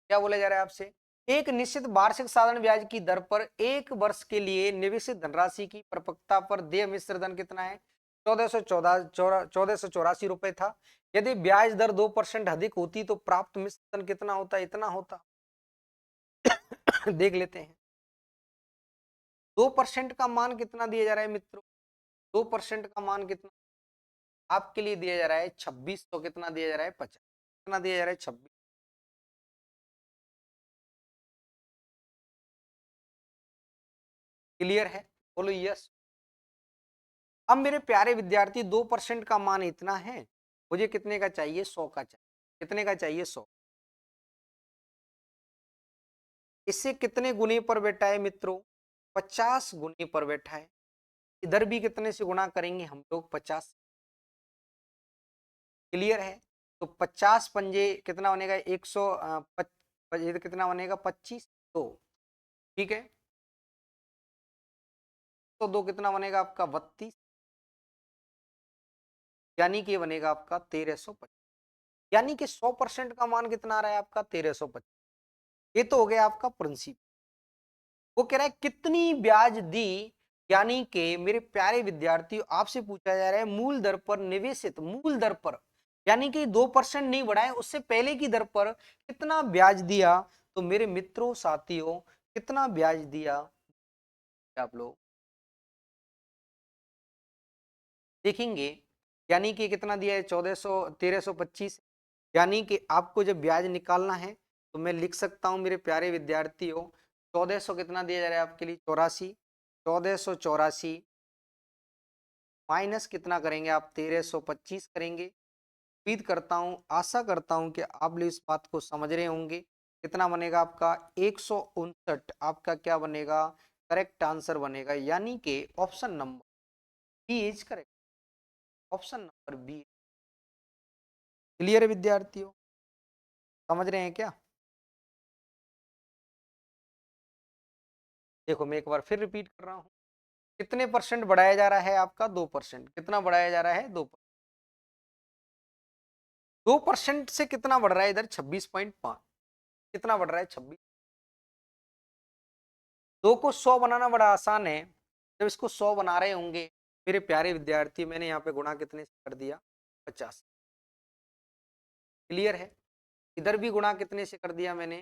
क्या बोला जा रहा है आपसे। एक निश्चित वार्षिक साधारण ब्याज की दर पर एक वर्ष के लिए निवेशित धनराशि की परिपक्वता पर देय मिश्र धन कितना है, 1484 रुपए था। यदि ब्याज दर 2% अधिक होती तो प्राप्त मिश्र धन कितना होता, इतना होता। देख लेते हैं। 2% का मान कितना दिया जा रहा है मित्रों, 2% का मान कितना आपके लिए दिया जा रहा है 26। तो कितना दिया जा रहा है 50, कितना दिया जा रहा है 26। क्लियर है, बोलो यस। अब मेरे प्यारे विद्यार्थी 2% का मान इतना है, मुझे कितने का चाहिए, 100 का चाहिए। कितने का चाहिए, 100। इससे कितने गुने पर बैठा है मित्रों, 50 गुने पर बैठा है। इधर भी कितने से गुणा करेंगे हम लोग, 50। क्लियर है। तो 50 पंजे कितना बनेगा, 100, ये तो कितना बनेगा 25। तो ठीक है, तो दो कितना बनेगा आपका 32। यानी कि ये बनेगा आपका 1325। यानी कि 100% का मान कितना आ रहा है आपका 1325। ये तो हो गया आपका प्रिंसिपल। वो कह रहा है कितनी ब्याज दी। यानी कि मेरे प्यारे विद्यार्थियों, आपसे पूछा जा रहा है मूल दर पर निवेशित, मूल दर पर, यानी कि 2% नहीं बढ़ाए, उससे पहले की दर पर कितना ब्याज दिया। तो मेरे मित्रों साथियों, कितना ब्याज दिया आप लोग देखेंगे। यानी कि कितना दिया है, 1325। यानी कि आपको जब ब्याज निकालना है तो मैं लिख सकता हूं मेरे प्यारे विद्यार्थियों, 1400 कितना दिया जा रहा है आपके लिए, 84। 1484 माइनस कितना करेंगे आप, 1325 करेंगे। उम्मीद करता हूं, आशा करता हूं कि आप लोग इस बात को समझ रहे होंगे। कितना बनेगा आपका 159, आपका क्या बनेगा, करेक्ट आंसर बनेगा। यानी कि option number B is correct, option number B. Clear है विद्यार्थियों, समझ रहे हैं क्या। देखो मैं एक बार फिर रिपीट कर रहा हूँ। कितने परसेंट बढ़ाया जा रहा है आपका, 2%। कितना बढ़ाया जा रहा है, 2% से कितना बढ़ रहा है इधर, 26.5। कितना बढ़ रहा है, 26। दो को 100 बनाना बड़ा आसान है। जब इसको 100 बना रहे होंगे मेरे प्यारे विद्यार्थी, मैंने यहाँ पे गुणा कितने से कर दिया, 50। क्लियर है। इधर भी गुणा कितने से कर दिया मैंने,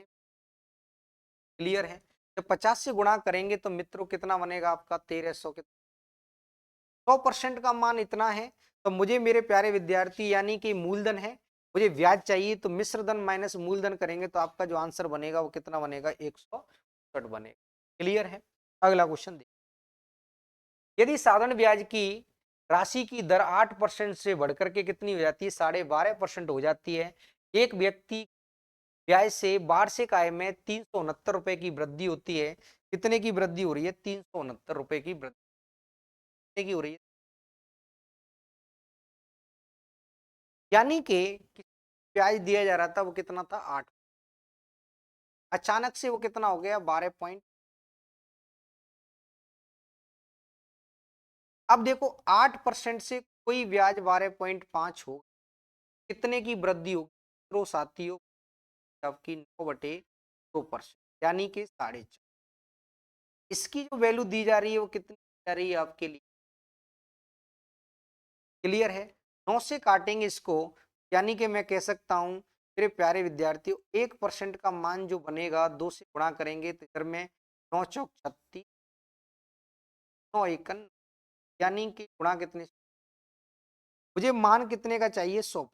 क्लियर है। जब 50 से गुणा करेंगे तो मित्रों कितना बनेगा आपका, 1300। 100% का मान इतना है। तो मुझे मेरे प्यारे विद्यार्थी, यानी कि मूलधन है, मुझे ब्याज चाहिए, तो मिश्र धन माइनस मूलधन करेंगे तो आपका जो आंसर बनेगा वो कितना बनेगा, 160 बनेगा। क्लियर है। अगला क्वेश्चन देखिए। यदि साधारण ब्याज की राशि की दर 8% से बढ़कर के कितनी हो जाती है, 12.5% हो जाती है। एक व्यक्ति ब्याज से वार्षिक आय में 369 रुपए की वृद्धि होती है। कितने की वृद्धि हो रही है, 369 रुपए की वृद्धि कितने की हो रही है। यानी कि ब्याज दिया जा रहा था वो कितना था, 8। अचानक से वो कितना हो गया, 12 पॉइंट। अब देखो 8% से कोई ब्याज 12.5 हो, कितने की वृद्धि होगी मित्रों साथियों, आपकी 9/2%, यानी कि 4.5। इसकी जो वैल्यू दी जा रही है वो कितनी दी जा रही है आपके लिए, क्लियर है। 9 से काटेंगे इसको, यानी कि मैं कह सकता हूं मेरे प्यारे विद्यार्थियों, 1% का मान जो बनेगा 2 से गुणा करेंगे तो इधर में 9 चौक 36, 9 एकन, यानी कि गुणा कितने, मुझे मान कितने का चाहिए, 100।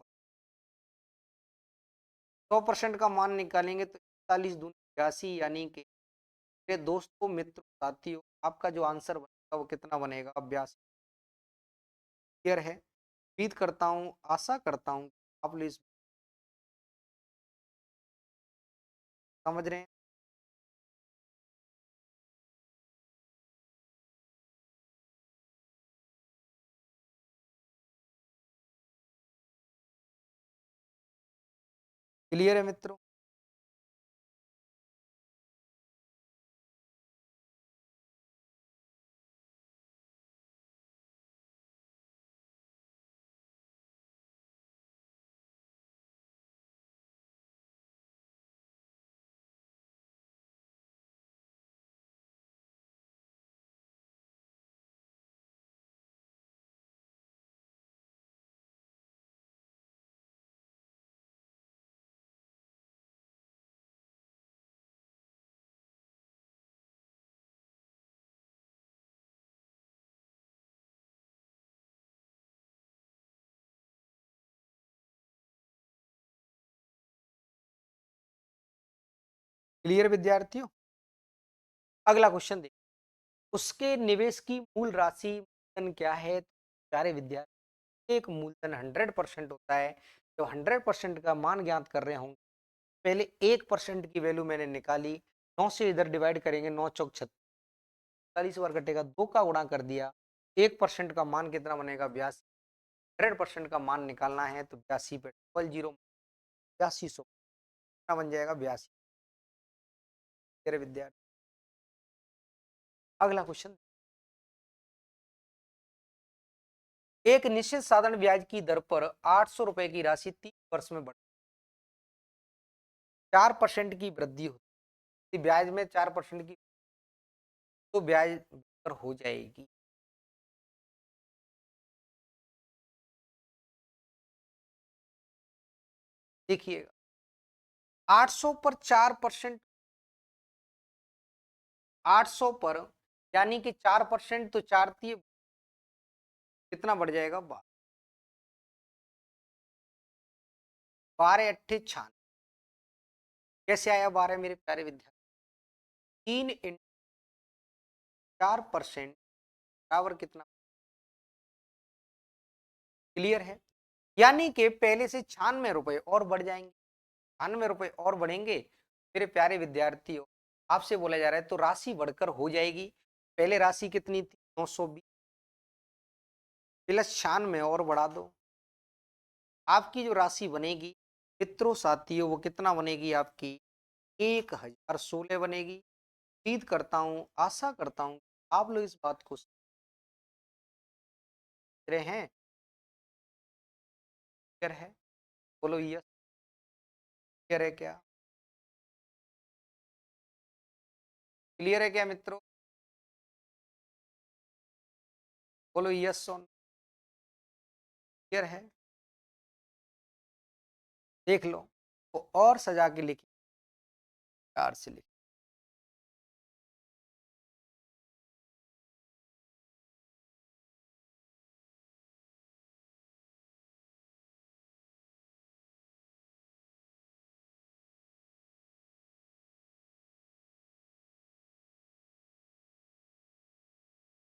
100% का मान निकालेंगे तो 41×2 = 82। यानी कि मेरे दोस्तों मित्रों साथियों, आपका जो आंसर बनेगा वो कितना बनेगा, 82। क्लियर है। उम्मीद करता हूँ, आशा करता हूँ आप लोग इस समझ रहे हैं। क्लियर है मित्रों? क्लियर विद्यार्थियों? अगला क्वेश्चन देखिए, उसके निवेश की मूल राशि मूलधन क्या है? प्यारे विद्यार्थी, एक मूलधन 100% होता है। तो 100% का मान ज्ञात कर रहे होंगे, पहले 1% की वैल्यू मैंने निकाली, 9 से इधर डिवाइड करेंगे, 9 चौक 46 बार कटेगा, 2 का गुणा कर दिया। 1% का मान कितना बनेगा? 82। 100% का मान निकालना है तो 82 पे डबल जीरो, 8200 कितना बन जाएगा? 82। मेरे विद्यार्थी, अगला क्वेश्चन, एक निश्चित साधारण ब्याज की दर पर 800 रुपए की राशि 3 वर्ष में बढ़ 4% की वृद्धि होती, ब्याज में 4% की तो ब्याज दर हो जाएगी। देखिएगा, 800 पर 4%, 800 पर यानी कि 4%, तो 4 कितना बढ़ जाएगा? 12 अट्ठे 96। कैसे आया 12 मेरे प्यारे विद्यार्थी? 3 × 4% बराबर कितना? क्लियर है? यानी कि पहले से 96 रुपए और बढ़ जाएंगे, 96 रुपए और बढ़ेंगे। मेरे प्यारे विद्यार्थियों, आपसे बोला जा रहा है तो राशि बढ़कर हो जाएगी। पहले राशि कितनी थी? 920 प्लस 96 और बढ़ा दो, आपकी जो राशि बनेगी मित्रों साथियों, वो कितना बनेगी? आपकी 1016 बनेगी। उम्मीद करता हूँ, आशा करता हूँ आप लोग इस बात को समझ रहे हैं। क्लियर है? बोलो यस। क्लियर है क्या? क्लियर है क्या मित्रों? बोलो यस ऑन। क्लियर है? देख लो, तो और सजा के लिखिए, प्यार से लिखिए।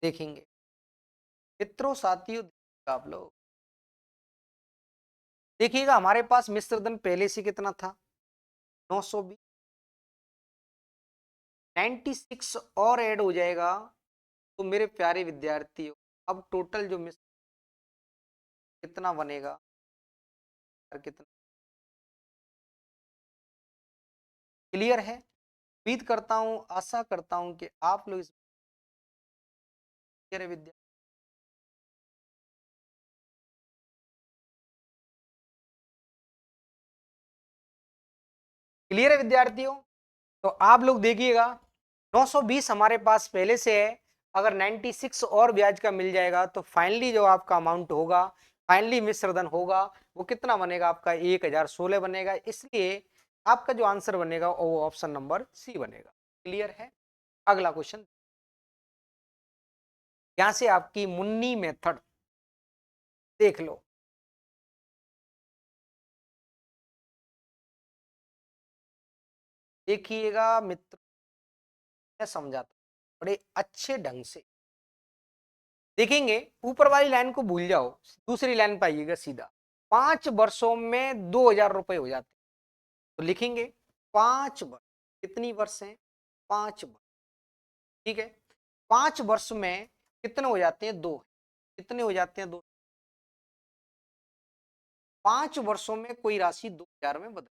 देखेंगे मित्रों साथियों, आप लोग देखिएगा, हमारे पास मिश्र धन पहले से कितना था? 920, 96 और ऐड हो जाएगा तो मेरे प्यारे विद्यार्थियों, अब टोटल जो मिश्र कितना बनेगा? और कितना? क्लियर है? उम्मीद करता हूं, आशा करता हूं कि आप लोग इस क्लियर है विद्यार्थी? क्लियर है विद्यार्थियों? तो आप लोग देखिएगा, 920 हमारे पास पहले से है, अगर 96 और ब्याज का मिल जाएगा तो फाइनली जो आपका अमाउंट होगा, फाइनली मिश्रधन होगा, वो कितना बनेगा? आपका 1016 बनेगा। इसलिए आपका जो आंसर बनेगा वो ऑप्शन नंबर सी बनेगा। क्लियर है? अगला क्वेश्चन, यहां से आपकी मुन्नी मेथड देख लो। देखिएगा मित्र, मैं समझाता हूं बड़े अच्छे ढंग से। देखेंगे, ऊपर वाली लाइन को भूल जाओ, दूसरी लाइन पे आइएगा सीधा। 5 वर्षों में 2000 रुपए हो जाते, तो लिखेंगे 5 वर्ष। कितनी वर्ष हैं? 5 वर्ष। ठीक है, 5 वर्ष में कितने हो जाते हैं? 2। कितने हो जाते हैं? 2। 5 वर्षों में कोई राशि 2000 में बदल,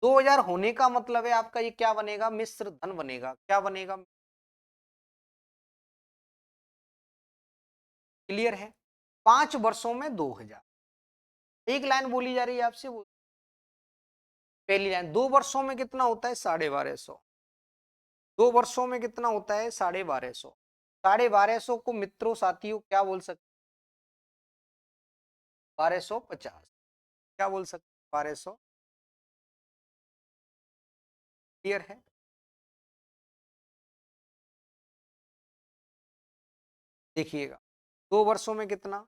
2000 होने का मतलब है आपका ये क्या बनेगा, मिश्र धन बनेगा। क्या बनेगा, क्लियर है। 5 वर्षों में 2000, एक लाइन बोली जा रही है आपसे, वो पहली लाइन। 2 वर्षों में कितना होता है, 1250। 2 वर्षों में कितना होता है, 1250। 1250 को मित्रों साथियों क्या बोल सकते, 1250। क्या बोल सकते, 1200। क्लियर है। देखिएगा 2 वर्षों में कितना,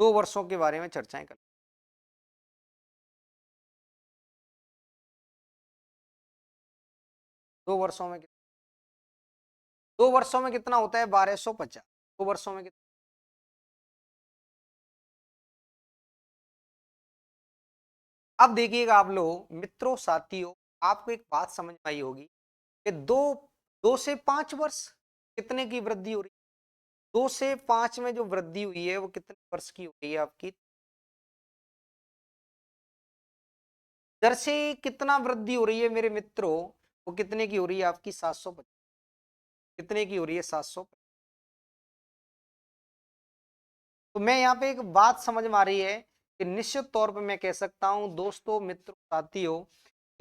2 वर्षों के बारे में चर्चाएं कर। 2 वर्षों में 2 वर्षों में कितना होता है, 1250। 2 वर्षों में कितना, अब देखिएगा आप लोग मित्रों साथियों, आपको एक बात समझ में आई होगी कि 2 से 5 वर्ष कितने की वृद्धि हो रही है। 2 से 5 में जो वृद्धि हुई है वो कितने वर्ष की हो रही है आपकी, दर से कितना वृद्धि हो रही है मेरे मित्रों, वो कितने की हो रही है आपकी, 750। कितने की हो रही है, 750। तो मैं यहाँ पे एक बात समझ में आ रही है कि निश्चित तौर पे मैं कह सकता हूं दोस्तों मित्रों साथियों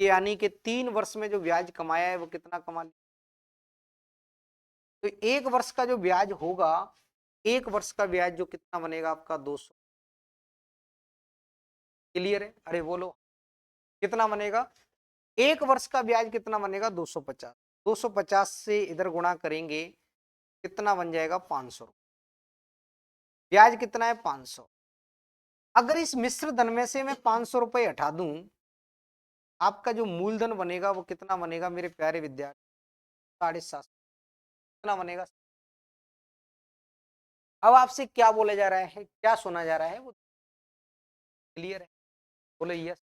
कि यानी कि 3 वर्ष में जो ब्याज कमाया है वो कितना कमा लिया। तो 1 वर्ष का जो ब्याज होगा, 1 वर्ष का ब्याज जो कितना बनेगा आपका, 200। क्लियर है, अरे बोलो कितना बनेगा, 1 वर्ष का ब्याज कितना बनेगा, 250। 250 से इधर गुणा करेंगे, कितना बन जाएगा, 500। ब्याज कितना है, 500। अगर इस मिश्र धन में से मैं 500 रुपए हटा दूं, आपका जो मूलधन बनेगा वो कितना बनेगा मेरे प्यारे विद्यार्थी, 750। कितना बनेगा। अब आपसे क्या बोला जा रहा है, क्या सुना जा रहा है, वो क्लियर है, बोले यस।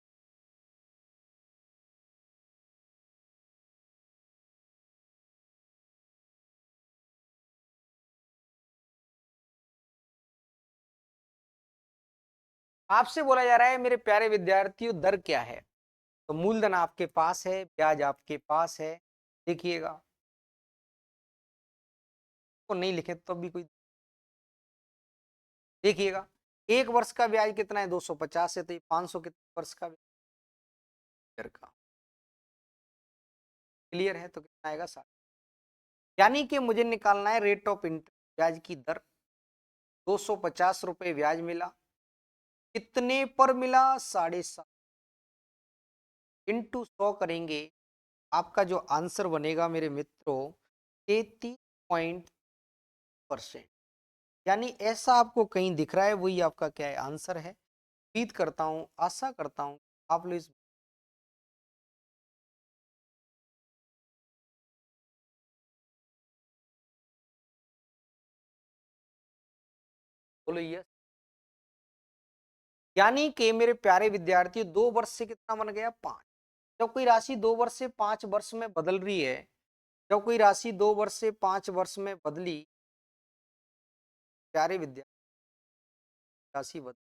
आपसे बोला जा रहा है मेरे प्यारे विद्यार्थियों दर क्या है, तो मूलधन आपके पास है, ब्याज आपके पास है। देखिएगा तो नहीं लिखे तो भी कोई, देखिएगा 1 वर्ष का ब्याज कितना है, 250 है, तो ये 500 कितने वर्ष का ब्याज का, क्लियर है, तो कितना आएगा, 60। यानी कि मुझे निकालना है रेट ऑफ इंटरेस्ट, ब्याज की दर। 250 रुपए ब्याज मिला, कितने पर मिला, 750। इंटू 100 करेंगे, आपका जो आंसर बनेगा मेरे मित्रों 33% यानी ऐसा आपको कहीं दिख रहा है, वही आपका क्या है, आंसर है। उम्मीद करता हूं, आशा करता हूं आप लोग इस, बोलो यस। यानी कि मेरे प्यारे विद्यार्थी 2 वर्ष से कितना बन गया, 5। जब कोई राशि 2 वर्ष से 5 वर्ष में बदल रही है, जब कोई राशि 2 वर्ष से 5 वर्ष में बदली, प्यारे विद्यार्थी राशि बदली,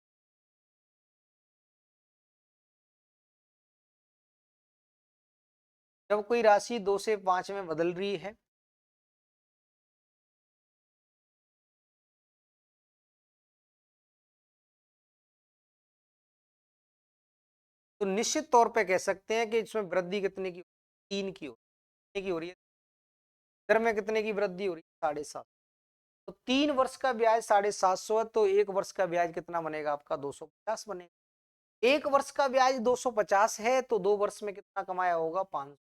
जब कोई राशि 2 से 5 में बदल रही है, तो निश्चित तौर पे कह सकते हैं कि इसमें वृद्धि कितने की, 3 की हो, कितने की हो रही है, दर में कितने की वृद्धि हो रही है, 750। तो 3 वर्ष का ब्याज 750 है, तो 1 वर्ष का ब्याज कितना बनेगा आपका, 250 बनेगा। 1 वर्ष का ब्याज 250 है, तो 2 वर्ष में कितना कमाया होगा, 500।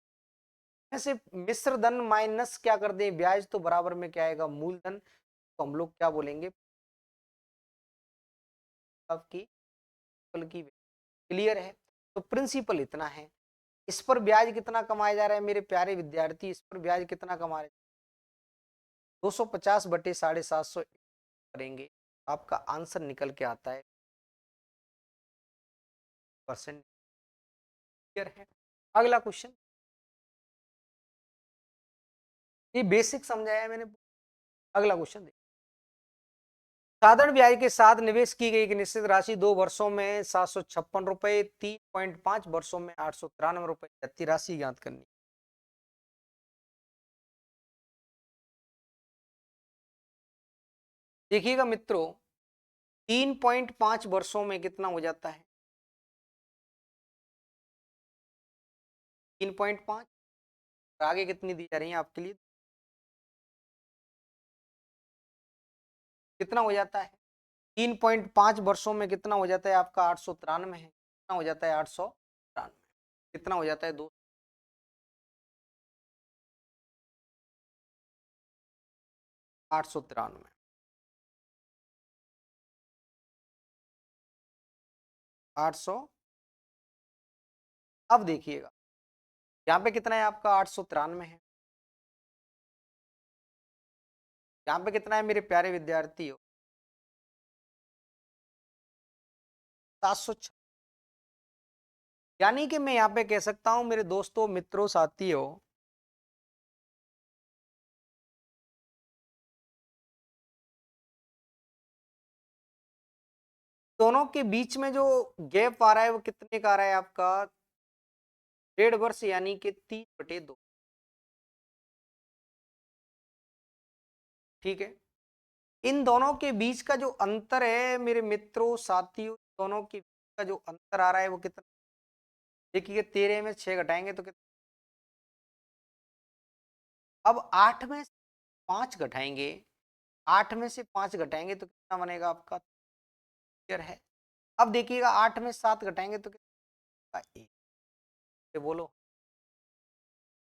ऐसे मिश्र धन माइनस क्या कर दें ब्याज, तो बराबर में क्या आएगा, मूलधन। तो हम लोग क्या बोलेंगे, आपकी प्रिंसिपल की, क्लियर है। तो प्रिंसिपल इतना है, इस पर ब्याज कितना कमाया जा रहा है मेरे प्यारे विद्यार्थी, इस पर ब्याज कितना कमा रहे, 250 बटे 750 करेंगे, आपका आंसर निकल के आता है परसेंट। क्लियर है। अगला क्वेश्चन, ये बेसिक समझाया है मैंने। अगला क्वेश्चन साधारण ब्याज के साथ निवेश की गई एक निश्चित राशि 2 वर्षों में 756 रुपए, 3.5 वर्षों में 893 रुपए, इतनी राशि ज्ञात करनी। देखिएगा मित्रों, 3.5 वर्षों में कितना हो जाता है? 3.5, आगे कितनी दी जा रही है आपके लिए, कितना हो जाता है? 3.5 वर्षों में कितना हो जाता है आपका? 893 है। कितना हो जाता है? 893। कितना हो जाता है? 2, 893, 800। अब देखिएगा, यहाँ पे कितना है आपका? 893 है। यहाँ पे कितना है मेरे प्यारे विद्यार्थियों? 700। यानी कि मैं यहाँ पे कह सकता हूं मेरे दोस्तों, मित्रों, साथियों, दोनों के बीच में जो गैप आ रहा है वो कितने का आ रहा है आपका? 1.5 वर्ष, यानी कि 3/2। ठीक है। इन दोनों के बीच का जो अंतर है मेरे मित्रों, साथियों, दोनों के बीच का जो अंतर आ रहा है वो कितना? देखिए, 13 में 6 घटाएंगे तो कितना? अब 8 में 5 घटाएंगे, 8 में से 5 घटाएंगे तो कितना बनेगा आपका? क्लियर है? अब देखिएगा, 8 में 7 घटाएंगे तो कितना? 1। ये बोलो।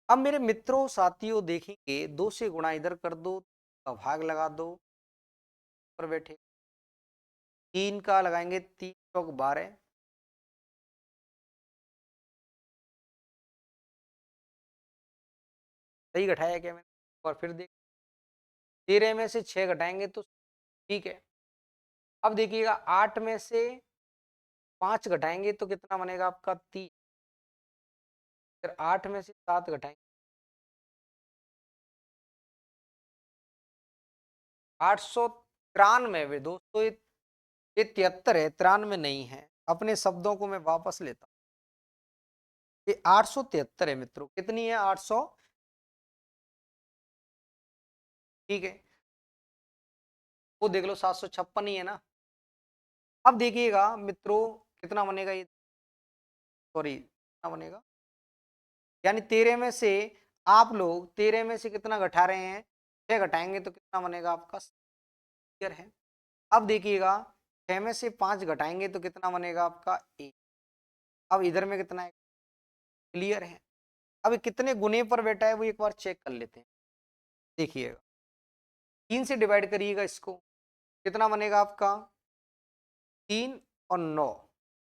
अब मेरे मित्रों, साथियों, देखेंगे, 2 से गुणा इधर कर दो, का भाग लगा दो, पर बैठे 3 का लगाएंगे, 3 चौक 12, सही घटाया क्या मैंने? और फिर देख, 13 में से 6 घटाएंगे तो ठीक है। अब देखिएगा, 8 में से 5 घटाएंगे तो कितना बनेगा आपका? 3। फिर 8 में से 7 घटाएंगे, 893 में दोस्तों, ये 73 है, 93 नहीं है। अपने शब्दों को मैं वापस लेता हूं, ये 873 है मित्रों। कितनी है? 800। ठीक है, वो देख लो, 756 ही है ना। अब देखिएगा मित्रों, कितना बनेगा ये? सॉरी, कितना बनेगा? यानी 13 में से आप लोग 13 में से कितना घटा रहे हैं? 6 घटाएंगे तो कितना बनेगा आपका? क्लियर है? अब देखिएगा, 6 में से 5 घटाएंगे तो कितना बनेगा आपका? 1। अब इधर में कितना है? क्लियर है? अब ये कितने गुने पर बैठा है वो एक बार चेक कर लेते हैं। देखिएगा, 3 से डिवाइड करिएगा इसको, कितना बनेगा आपका? 3 और 9,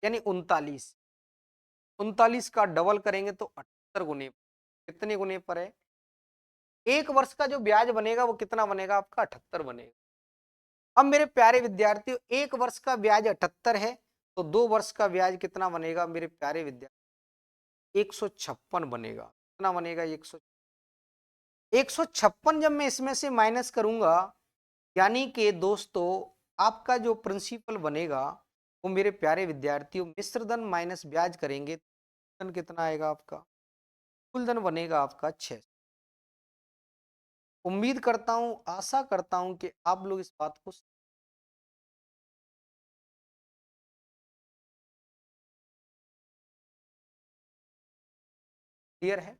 यानी 39। 39 का डबल करेंगे तो 78 गुने। कितने गुने पर है? 1 वर्ष का जो ब्याज बनेगा वो कितना बनेगा आपका? 78 बनेगा। अब मेरे प्यारे विद्यार्थियों, 1 वर्ष का ब्याज 78 है, तो 2 वर्ष का ब्याज कितना बनेगा मेरे प्यारे विद्यार्थी? 156 बनेगा। कितना बनेगा? 156 जब मैं इसमें से माइनस करूंगा, यानी कि दोस्तों, आपका जो प्रिंसिपल बनेगा वो मेरे प्यारे विद्यार्थियों, मिश्र धन माइनस ब्याज करेंगे, धन कितना आएगा आपका? कुल धन बनेगा आपका 6। उम्मीद करता हूं, आशा करता हूं कि आप लोग इस बात को क्लियर है।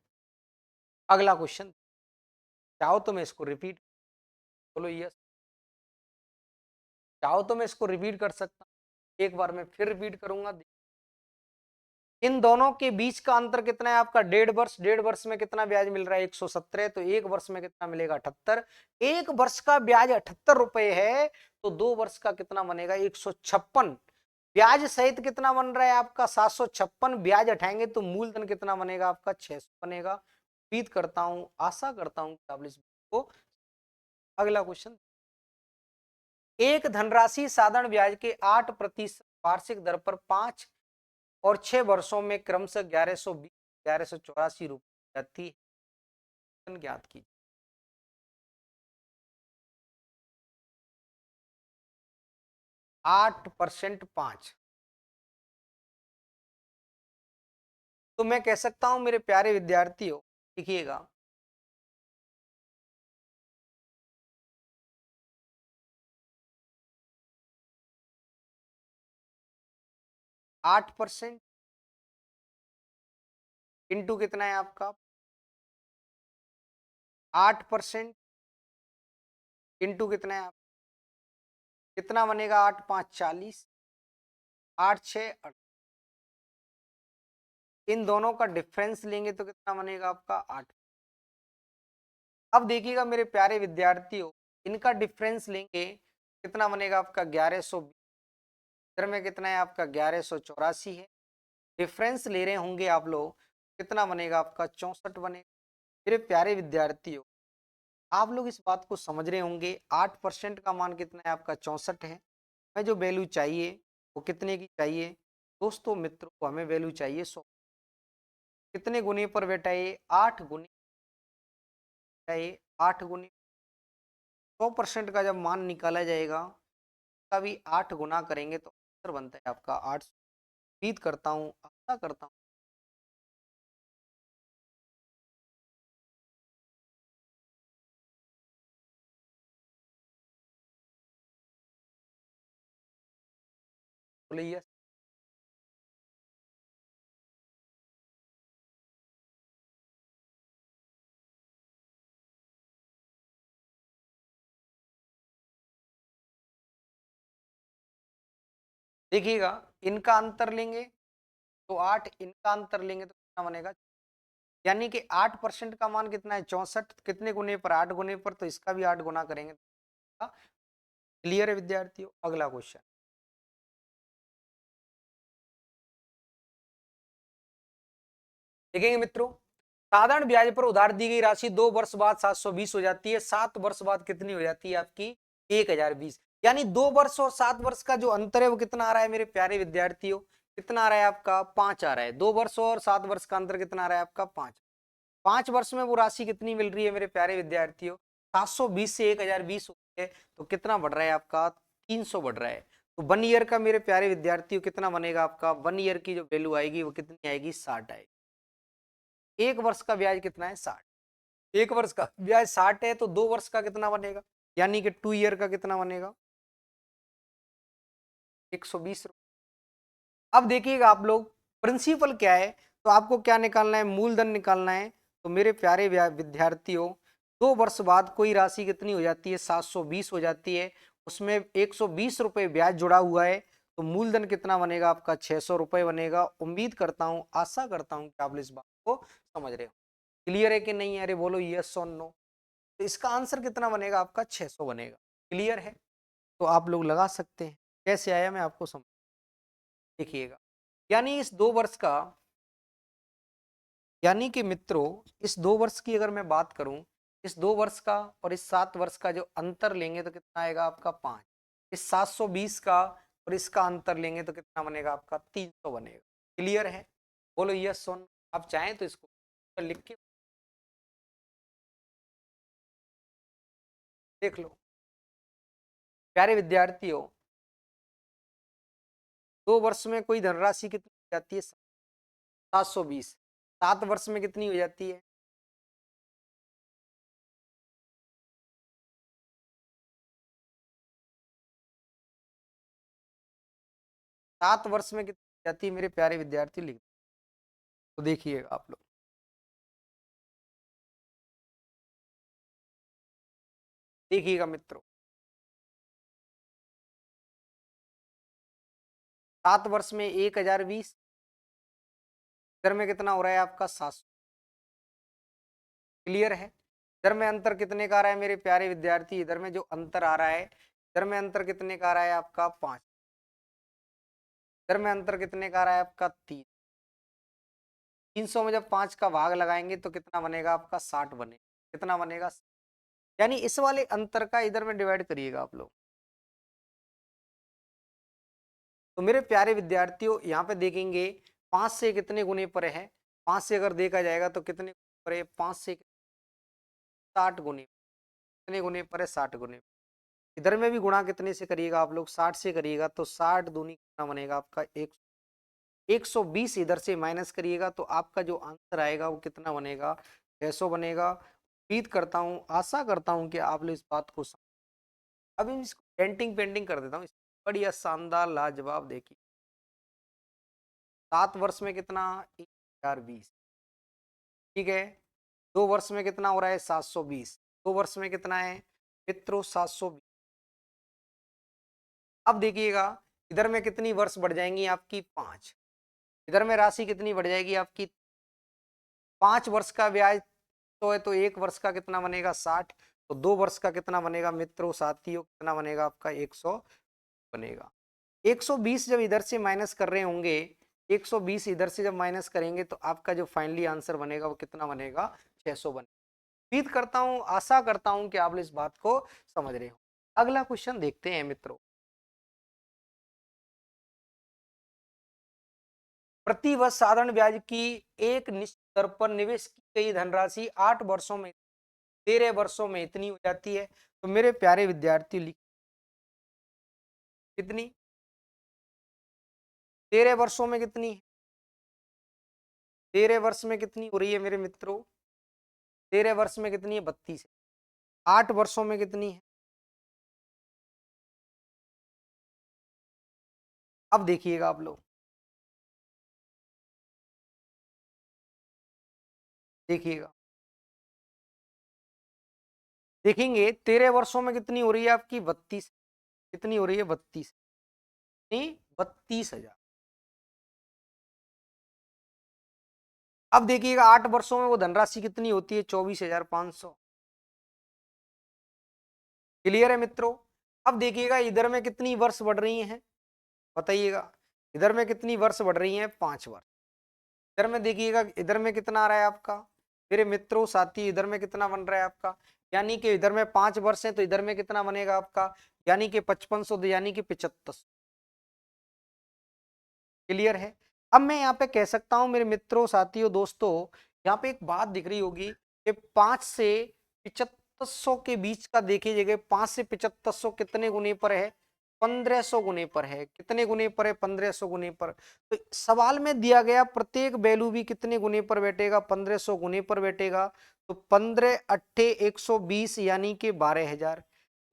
अगला क्वेश्चन, चाहो तो मैं इसको रिपीट, बोलो यस। चाहो तो मैं इसको रिपीट कर सकता हूं, एक बार मैं फिर रिपीट करूंगा। इन दोनों के बीच का अंतर कितना है आपका? 1.5 वर्ष। 1.5 वर्ष में कितना ब्याज मिल रहा है? 117। तो 1 वर्ष में कितना मिलेगा? 78। 1 वर्ष का ब्याज 78 रुपए है, तो 2 वर्ष का कितना बनेगा? 156। ब्याज सहित कितना बन रहा है आपका? 756। ब्याज हटाएंगे तो मूलधन कितना बनेगा आपका? 600 बनेगा। उम्मीद करता हूं, आशा करता हूं कि आप इस को। अगला क्वेश्चन, एक धनराशि साधारण ब्याज के 8% वार्षिक दर पर 5 और 6 वर्षों में क्रमशः 1120, 1184 रुपये जाती है, ज्ञात की। 8% 5, तो मैं कह सकता हूं मेरे प्यारे विद्यार्थियों, लिखिएगा 8% इंटू कितना है आपका 8% इंटू कितना है आप, कितना बनेगा 8×5 = 40, 8×6 = 8। इन दोनों का डिफरेंस लेंगे तो कितना बनेगा आपका 8। अब देखिएगा मेरे प्यारे विद्यार्थियों, इनका डिफरेंस लेंगे कितना बनेगा आपका 1120, इधर में कितना है आपका 1184 है, डिफरेंस ले रहे होंगे आप लोग, कितना बनेगा आपका 64 बनेगा। मेरे प्यारे विद्यार्थियों, आप लोग इस बात को समझ रहे होंगे, 8% का मान कितना है आपका 64 है। हमें जो वैल्यू चाहिए वो कितने की चाहिए दोस्तों मित्रों को, हमें वैल्यू चाहिए 100। कितने गुने पर बेटा ये 8 गुने, ये 8 गुने 100% का जब मान निकाला जाएगा तभी 8 गुना करेंगे तो आंसर बनता है आपका 800। उम्मीद करता हूँ, आशा करता हूँ बोलिए। देखिएगा इनका अंतर लेंगे तो 8, इनका अंतर लेंगे तो कितना बनेगा, यानी कि 8% का मान कितना है 64, कितने गुने पर 8 गुने पर, तो इसका भी 8 गुना करेंगे। क्लियर है विद्यार्थियों। अगला क्वेश्चन देखेंगे मित्रों, साधारण ब्याज पर उधार दी गई राशि 2 वर्ष बाद 720 हो जाती है, 7 वर्ष बाद कितनी हो जाती है आपकी 1020। यानी 2 वर्ष और 7 वर्ष का जो अंतर है वो कितना आ रहा है मेरे प्यारे विद्यार्थियों, कितना आ रहा है आपका 5 आ रहा है। 2 वर्ष और 7 वर्ष का अंतर कितना आ रहा है आपका 5। 5 वर्ष में वो राशि कितनी मिल रही है मेरे प्यारे विद्यार्थियों, 720 से 1020 हो गई है, तो कितना बढ़ रहा है आपका 300 बढ़ रहा है। तो 1 ईयर का मेरे प्यारे विद्यार्थियों कितना बनेगा आपका, 1 ईयर की जो वैल्यू आएगी वो कितनी आएगी 60 आएगी। एक वर्ष का ब्याज कितना है 60, एक वर्ष का ब्याज 60 है, तो 2 वर्ष का कितना बनेगा, यानी कि 2 ईयर का कितना बनेगा 120 रुपये। अब देखिएगा आप लोग प्रिंसिपल क्या है, तो आपको क्या निकालना है, मूलधन निकालना है। तो मेरे प्यारे विद्यार्थियों, 2 वर्ष बाद कोई राशि कितनी हो जाती है 720 हो जाती है, उसमें 120 रुपये ब्याज जुड़ा हुआ है, तो मूलधन कितना बनेगा आपका 600 रुपये बनेगा। उम्मीद करता हूं, आशा करता हूं कि आप इस बात को समझ रहे हो। क्लियर है कि नहीं है, अरे बोलो यस और नो। तो इसका आंसर कितना बनेगा आपका 600 बनेगा। क्लियर है, तो आप लोग लगा सकते हैं। कैसे आया मैं आपको समझ, देखिएगा यानी इस 2 वर्ष का, यानी कि मित्रों इस 2 वर्ष की अगर मैं बात करूं, इस 2 वर्ष का और इस 7 वर्ष का जो अंतर लेंगे तो कितना आएगा आपका 5। इस 720 का और इसका अंतर लेंगे तो कितना बनेगा आपका 300 बनेगा। क्लियर है, बोलो यस सोन। आप चाहें तो इसको लिख के देख लो। प्यारे विद्यार्थियों, 2 वर्ष में कोई धनराशि कितनी हो जाती है 720, 7 वर्ष में कितनी हो जाती है 7 वर्ष में कितनी हो जाती है मेरे प्यारे विद्यार्थी, लिख तो देखिएगा आप लोग, देखिएगा मित्रों 7 वर्ष में 1020, इधर में कितना हो रहा है आपका 700। क्लियर है, इधर में अंतर कितने का आ रहा है मेरे प्यारे विद्यार्थी, इधर में जो अंतर आ रहा है, इधर में अंतर कितने का आ रहा है आपका 5, इधर में अंतर कितने का आ रहा है आपका 3। 300 में जब 5 का भाग लगाएंगे तो कितना बनेगा आपका 60 बनेगा, कितना बनेगा, यानी इस वाले अंतर का इधर में डिवाइड करिएगा आप लोग। तो मेरे प्यारे विद्यार्थियों यहाँ पे देखेंगे 5 से कितने गुने पर है, 5 से अगर देखा जाएगा तो कितने पर है, 5 से 60 गुने, कितने गुने पर है 60 गुने। इधर में भी गुणा कितने से करिएगा आप लोग, 60 से करिएगा, तो 60 दूनी कितना बनेगा आपका 120, इधर से माइनस करिएगा तो आपका जो आंसर आएगा वो कितना बनेगा, 600 बनेगा। उम्मीद करता हूँ, आशा करता हूँ कि आप लोग इस बात को अभी इसको पेंटिंग पेंटिंग कर देता हूँ। बढ़िया शानदार लाजवाब, देखिए 7 वर्ष में कितना, 1020, ठीक है। 2 वर्ष में कितना हो रहा है, 720, 2 वर्ष में कितना है मित्रों, 720। अब देखिएगा इधर में कितनी वर्ष बढ़ जाएंगी आपकी, 5। इधर में राशि कितनी बढ़ जाएगी आपकी, 5 वर्ष का ब्याज तो है, तो 1 वर्ष का कितना बनेगा, 60, तो 2 वर्ष का कितना बनेगा मित्रों साथियों, कितना बनेगा आपका, 100 बनेगा। 120 जब इधर से माइनस कर रहे होंगे, 120 इधर से जब माइनस करेंगे तो आपका जो फाइनली आंसर बनेगा वो कितना बनेगा, 600 बनेगा। उम्मीद करता हूं, आशा करता हूं कि आप इस बात को समझ रहे हो। अगला क्वेश्चन देखते हैं मित्रों। प्रति वर्ष साधारण ब्याज की एक निश्चित दर पर निवेश की गई धनराशि 8 वर्षों में 13 वर्षों में इतनी हो जाती है। तो मेरे प्यारे विद्यार्थी, लिख कितनी, 13 वर्षों में कितनी, 13 वर्ष में कितनी हो रही है मेरे मित्रों, 13 वर्ष में कितनी है, 32 है। 8 वर्षों में कितनी है, अब देखिएगा आप लोग, देखिएगा, देखेंगे 13 वर्षों में कितनी हो रही है आपकी, 32, कितनी हो रही है, 32, नहीं 32,000। अब देखिएगा 8 वर्षों में वो धनराशि कितनी होती है, 24,500। क्लियर है मित्रों। अब देखिएगा इधर में कितनी वर्ष बढ़ रही हैं, बताइएगा, इधर में कितनी वर्ष बढ़ रही हैं, 5 वर्ष। इधर में देखिएगा, इधर में कितना आ रहा है आपका मेरे मित्रों साथी, इधर में कितना बन रहा है आपका, यानी कि इधर में 5 वर्ष है तो इधर में कितना बनेगा आपका, यानी कि 5500, यानी कि 7500। क्लियर है। अब मैं यहाँ पे कह सकता हूँ मेरे मित्रों साथियों दोस्तों, यहाँ पे एक बात दिख रही होगी कि 5 से 7500 के बीच का देखिएगा, 5 से 7500 कितने गुने पर है, 1500 गुने पर है। कितने गुने पर है, 1500 गुने पर। तो सवाल में दिया गया प्रत्येक वैल्यू भी कितने गुने पर बैठेगा, 1500 गुने पर बैठेगा। तो 15 अट्ठे 120 यानी कि 12,000।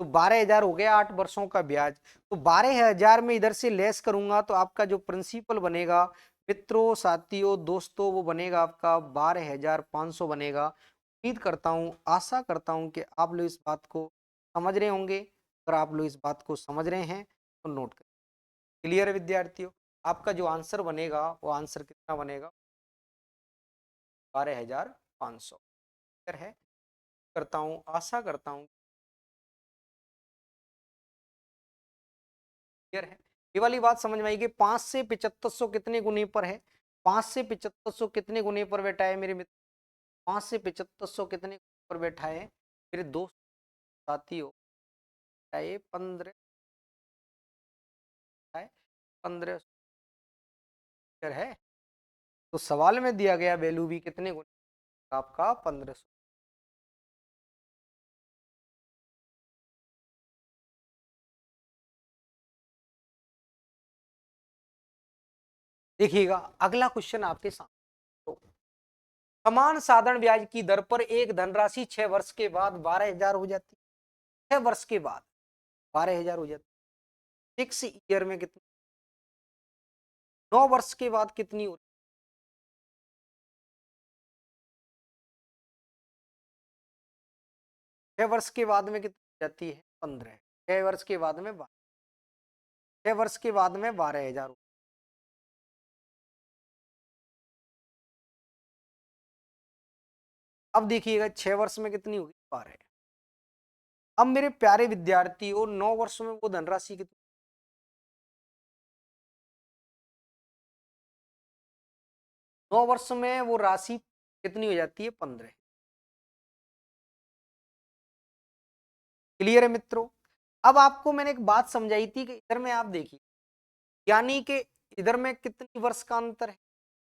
तो 12,000 हो गया 8 वर्षों का ब्याज। तो 12,000 में इधर से लेस करूंगा तो आपका जो प्रिंसिपल बनेगा मित्रों साथियों दोस्तों, वो बनेगा आपका 12,500 बनेगा। उम्मीद करता हूं, आशा करता हूं कि आप लोग इस बात को समझ रहे होंगे। अगर आप लोग इस बात को समझ रहे हैं तो नोट करें। क्लियर है विद्यार्थियों। आपका जो आंसर बनेगा वो आंसर कितना बनेगा, 12,500। क्लियर है। करता हूं, आशा करता हूं क्लियर है। ये वाली बात समझ में आएगी। 5 से 7500 कितने गुने पर है, 5 से 7500 कितने गुने पर बैठा है मेरे मित्र, 5 से 7500 कितने पर बैठा है मेरे दोस्त साथियों, ये 15 है, 15 है। तो सवाल में दिया गया वैल्यू भी कितने गुने, आपका 1500। देखिएगा अगला क्वेश्चन आपके सामने। तो समान साधारण ब्याज की दर पर एक धनराशि 6 वर्ष के बाद 12,000 हो जाती है। 6 वर्ष के बाद 12,000 हो जाती है। 6 ईयर में कितनी, 9 वर्ष के बाद कितनी होती 6 वर्ष के बाद में कितनी हो जाती है, 15। 6 वर्ष के बाद में 6 वर्ष के बाद में 12,000। अब देखिएगा 6 वर्ष में कितनी होगी, 12। अब मेरे प्यारे विद्यार्थियों 9 वर्ष में वो धनराशि कितनी, 9 वर्ष में वो राशि कितनी हो जाती है, 15। क्लियर है मित्रों। अब आपको मैंने एक बात समझाई थी कि इधर में आप देखिए, यानी कि इधर में कितनी वर्ष का अंतर है,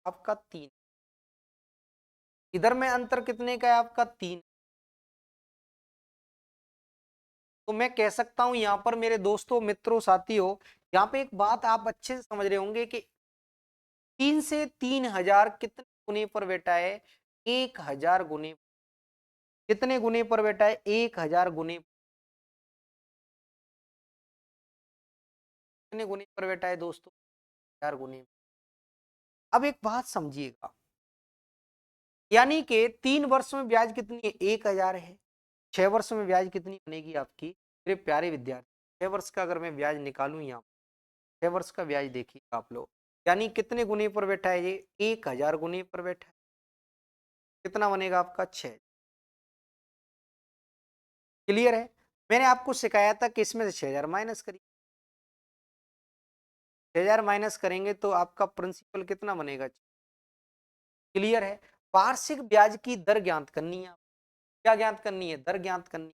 आपका 3। इधर में अंतर कितने का है, आपका 3। तो मैं कह सकता हूं यहाँ पर मेरे दोस्तों, मित्रों, साथियों, यहाँ पे एक बात आप अच्छे से समझ रहे होंगे कि 3 से 3,000 कितने गुने पर बेटा है? 1,000 गुने। कितने गुने पर बेटा है? 1,000 गुने। कितने गुने पर बेटा है दोस्तों? 1,000 गुने। अब एक बात समझिएगा, यानी कि 3 वर्ष में ब्याज कितनी है? 1,000 है। 6 वर्ष में ब्याज कितनी बनेगी आपकी मेरे प्यारे विद्यार्थी? 6 वर्ष का अगर मैं ब्याज निकालूं, यहाँ 6 वर्ष का ब्याज देखिए आप लोग, यानी कितने गुने पर बैठा है ये? 1,000 गुने पर बैठा है। कितना बनेगा आपका? 6। क्लियर है? मैंने आपको सिखाया था कि इसमें से 6,000 माइनस करिए। 6,000 माइनस करेंगे तो आपका प्रिंसिपल कितना बनेगा? क्लियर है? वार्षिक ब्याज की दर ज्ञात करनी है। क्या ज्ञात करनी है? दर ज्ञात करनी है।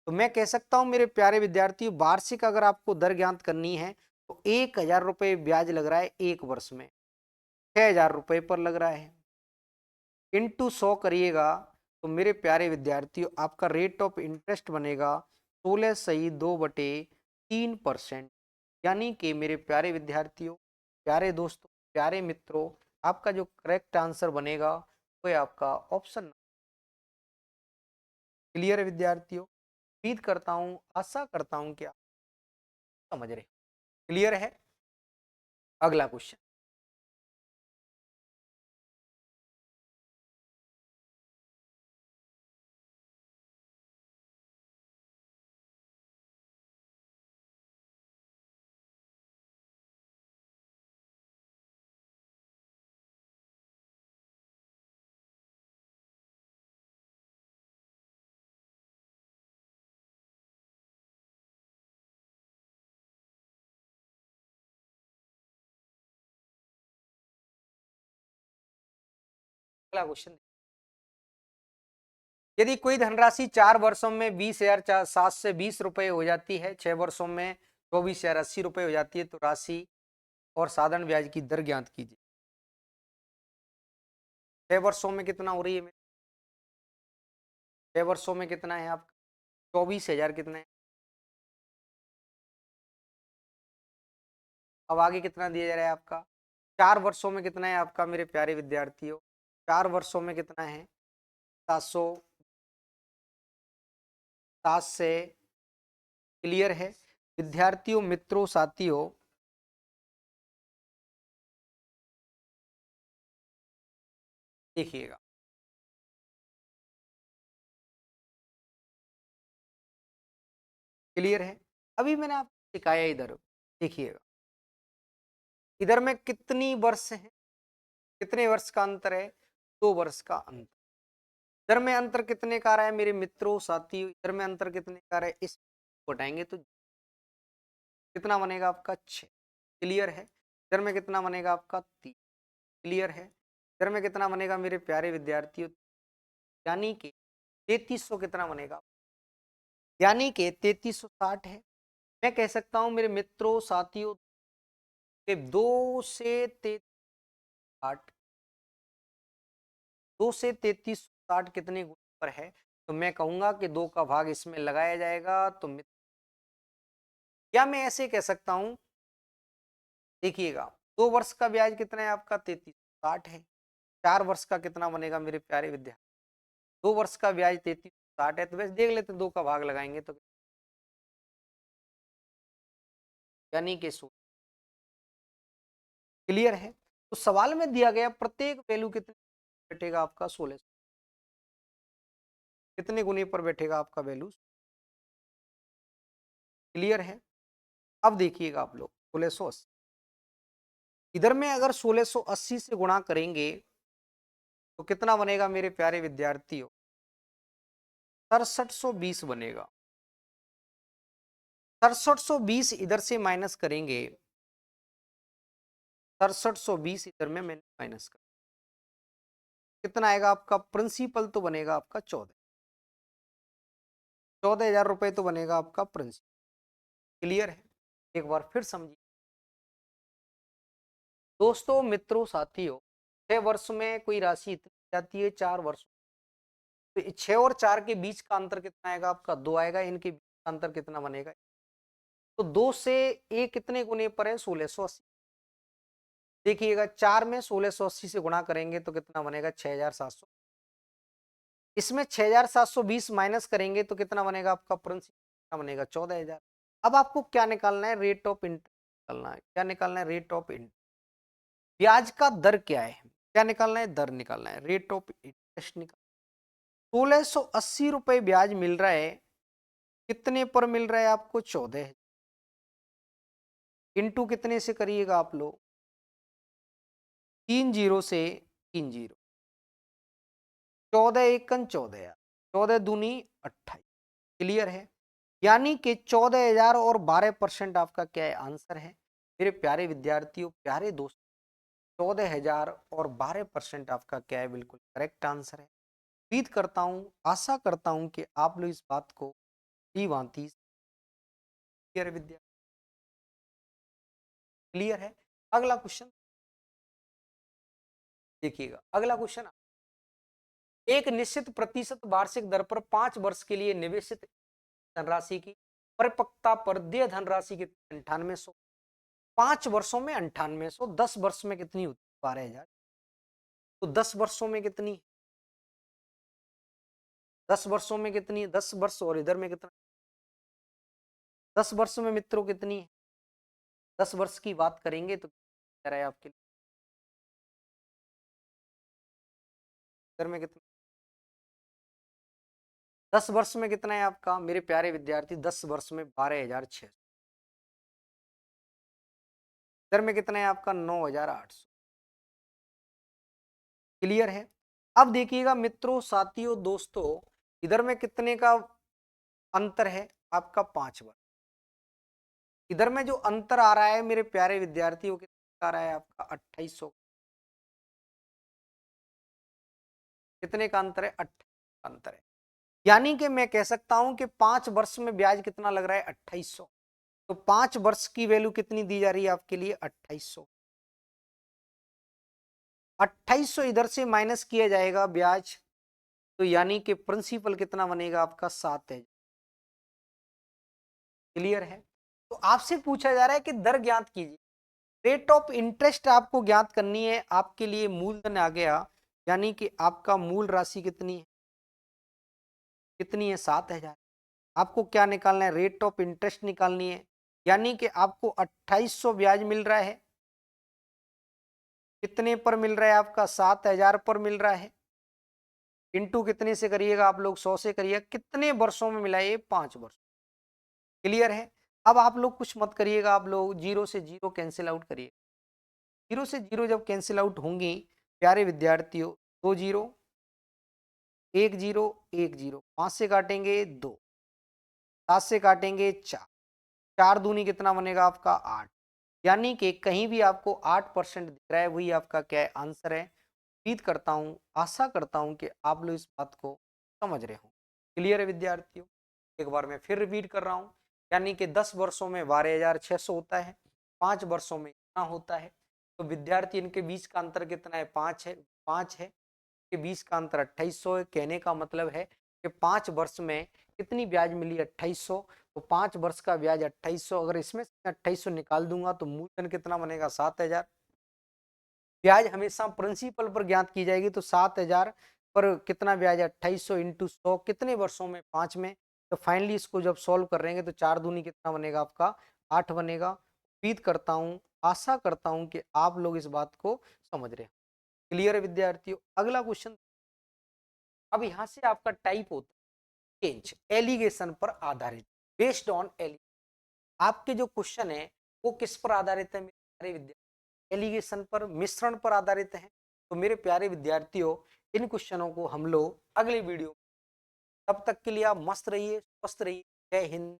तो मैं कह सकता हूं मेरे प्यारे विद्यार्थियों, वार्षिक अगर आपको दर ज्ञात करनी है तो 1,000 रुपए ब्याज लग रहा है 1 वर्ष में, 6,000 रुपए पर लग रहा है, इंटू 100 करिएगा तो मेरे प्यारे विद्यार्थियों आपका रेट ऑफ इंटरेस्ट बनेगा 16 सही 2/3%। यानी कि मेरे प्यारे विद्यार्थियों, प्यारे दोस्तों, प्यारे मित्रों, आपका जो करेक्ट आंसर बनेगा वो है आपका ऑप्शन। क्लियर है विद्यार्थियों? उम्मीद करता हूं, आशा करता हूं कि आप समझ रहे। क्लियर है? अगला क्वेश्चन। अगला क्वेश्चन, यदि कोई धनराशि 4 वर्षों में 20,720 रुपए हो जाती है, 6 वर्षों में 24,080 रुपए हो जाती है, तो राशि और साधारण ब्याज की दर ज्ञात कीजिए। 6 वर्षों में कितना हो रही है? 6 वर्षों में कितना है आपका? 24,000 कितना है? अब आगे कितना दिया जा रहा है आपका? 4 वर्षों में कितना है आपका मेरे प्यारे विद्यार्थियों? 4 वर्षों में कितना है? 700। 7 से। क्लियर है विद्यार्थियों, मित्रों, साथियों? देखिएगा, क्लियर है? अभी मैंने आपको सिखाया इधर, देखिएगा इधर में कितनी वर्ष है? कितने वर्ष का अंतर है? 2 वर्ष का अंतर। इधर में अंतर कितने का आ रहा है मेरे मित्रों, साथियों? इधर में अंतर कितने का आ रहा है? इस घटाएंगे तो कितना बनेगा आपका? 6। क्लियर है? इधर में कितना बनेगा आपका? 3। क्लियर है? इधर में कितना बनेगा मेरे प्यारे विद्यार्थियों? यानी कि 3300 कितना बनेगा? यानी कि 3360 है। मैं कह सकता हूं मेरे मित्रों, साथियों, कि 2 से 3360 कितने गुण पर है? तो मैं कहूंगा कि 2 का भाग इसमें लगाया जाएगा तो या मैं ऐसे कह सकता हूं, देखिएगा 2 वर्ष का ब्याज कितना है आपका? 3360 है। 4 वर्ष का कितना बनेगा मेरे प्यारे विद्यार्थी? 2 वर्ष का ब्याज 3360 है, तो वैसे देख लेते 2 का भाग लगाएंगे तो यानी कि 16। क्लियर है? तो सवाल में दिया गया प्रत्येक वैल्यू कितने बैठेगा आपका? 16। कितने गुने पर बैठेगा आपका वैल्यू? क्लियर है? अब देखिएगा आप लोग 1680, इधर में अगर 1680 से गुणा करेंगे तो कितना बनेगा मेरे प्यारे विद्यार्थियों? 6720 बनेगा। 6720 इधर से माइनस करेंगे, 6720 इधर में मैंने माइनस कर, कितना आएगा आपका? प्रिंसिपल तो बनेगा आपका 14,000 रुपए तो बनेगा आपका प्रिंसिपल। क्लियर है? एक बार फिर समझिए दोस्तों, मित्रों, साथियों, 6 वर्ष में कोई राशि इतनी जाती है, 4 वर्ष तो 6 और 4 के बीच का अंतर कितना आएगा आपका? 2 आएगा। इनके अंतर कितना बनेगा? तो 2 से ए कितने गुने पर है? 1680। देखिएगा 4 में 1680 से गुणा करेंगे तो कितना बनेगा? 6700। इसमें 6720 माइनस करेंगे तो कितना बनेगा आपका प्रिंसिपल? कितना बनेगा? 14000। अब आपको क्या निकालना है? रेट ऑफ इंटरेस्ट निकालना है। क्या निकालना है? Rate of interest. ब्याज का दर क्या है? क्या निकालना है? दर निकालना है। रेट ऑफ इंटरेस्ट निकाल 1680 रुपए ब्याज मिल रहा है, कितने पर मिल रहा है आपको? 14। इंटू कितने से करिएगा आप लोग? 3 जीरो से 3 जीरो, 14 एकन 14, 14 दूनी 28। क्लियर है? यानी कि 14,000 और 12% आपका क्या है? आंसर है। मेरे प्यारे विद्यार्थियों, प्यारे दोस्तों, 14,000 और 12% आपका क्या है? बिल्कुल करेक्ट आंसर है। उम्मीद करता हूं, आशा करता हूं कि आप लोग इस बात को ही भांति क्लियर विद्या क्लियर है। अगला क्वेश्चन देखिएगा। अगला क्वेश्चन, एक निश्चित प्रतिशत वार्षिक दर पर 5 वर्ष के लिए निवेशित धनराशि की परिपक्वता पर देय धनराशि की 9800। 5 वर्षों में 9800, 10 वर्ष में कितनी होती? 12,000। तो 10 वर्षों में कितनी? 10 वर्षों में कितनी है? 10 वर्ष और इधर में कितना? 10 वर्ष में मित्रों कितनी है? 10 वर्ष की बात करेंगे तो क्या है आपके लिए? इधर में कितना? 10 वर्ष में कितना है आपका मेरे प्यारे विद्यार्थी? 10 वर्ष में 12,600। इधर में कितना है आपका? 9,800। क्लियर है? अब देखिएगा मित्रों, साथियों, दोस्तों, इधर में कितने का अंतर है आपका? 5 वर्ष। इधर में जो अंतर आ रहा है मेरे प्यारे विद्यार्थियों, कितना आ रहा है आपका? 2800। कितने का अंतर है? 28 का अंतर है। यानी कि मैं कह सकता हूं कि 5 वर्ष में ब्याज कितना लग रहा है? 2800। तो 5 वर्ष की वैल्यू कितनी दी जा रही है आपके लिए? 2800। 2800 इधर से माइनस किया जाएगा ब्याज, तो यानी कि प्रिंसिपल कितना बनेगा आपका? 7 है। क्लियर है? तो आपसे पूछा जा रहा है कि दर ज्ञात कीजिए। रेट ऑफ इंटरेस्ट आपको ज्ञात करनी है। आपके लिए मूलधन आ गया, यानी कि आपका मूल राशि कितनी है? कितनी है? 7,000। आपको क्या निकालना है? रेट ऑफ इंटरेस्ट निकालनी है। यानी कि आपको 2800 ब्याज मिल रहा है, कितने पर मिल रहा है आपका? 7,000 पर मिल रहा है। इंटू कितने से करिएगा आप लोग? 100 से करिएगा। कितने वर्षों में मिला है ये? 5 वर्ष। क्लियर है? अब आप लोग कुछ मत करिएगा, आप लोग जीरो से जीरो कैंसिल आउट करिए। जीरो से जीरो जब कैंसिल आउट होंगी प्यारे विद्यार्थियों, 2 जीरो, 1 जीरो, 1 जीरो, 5 से काटेंगे 2, 7 से काटेंगे 4, 4 दूनी कितना बनेगा आपका? 8। यानी कि कहीं भी आपको 8% दिख रहा है, वही आपका क्या है? आंसर है। उम्मीद करता हूं, आशा करता हूं कि आप लोग इस बात को समझ रहे हो। क्लियर है विद्यार्थियों? एक बार मैं फिर रिपीट कर रहा हूं। यानी कि 10 वर्षों में 12,600 होता है, 5 वर्षों में इतना होता है। तो विद्यार्थी इनके बीच का अंतर कितना है? 5 है। 5 है के बीच का अंतर 2800 है। कहने का मतलब है कि 5 वर्ष में कितनी ब्याज मिली? 2800। तो 5 वर्ष का ब्याज 2800, अगर इसमें से 2800 निकाल दूंगा तो मूलधन कितना बनेगा? 7,000। ब्याज हमेशा प्रिंसिपल पर ज्ञात की जाएगी, तो 7,000 पर कितना ब्याज? 2800 इंटू 100, कितने वर्षों में? 5 में। तो फाइनली इसको जब सॉल्व कर रहेंगे तो 4 दूनी कितना बनेगा आपका? 8 बनेगा। उम्मीद करता हूँ, आशा करता हूँ कि आप लोग इस बात को समझ रहे हैं। क्लियर है विद्यार्थियों? अगला क्वेश्चन, अब यहाँ से आपका टाइप होता है चेंज, एलिगेशन पर आधारित, बेस्ड ऑन एलिगेशन। आपके जो क्वेश्चन है वो किस पर आधारित है मेरे प्यारे विद्यार्थी? एलिगेशन पर, मिश्रण पर आधारित है। तो मेरे प्यारे विद्यार्थियों, इन क्वेश्चनों को हम लोग अगले वीडियो, तब तक के लिए आप मस्त रहिए, स्वस्थ रहिए। जय हिंद।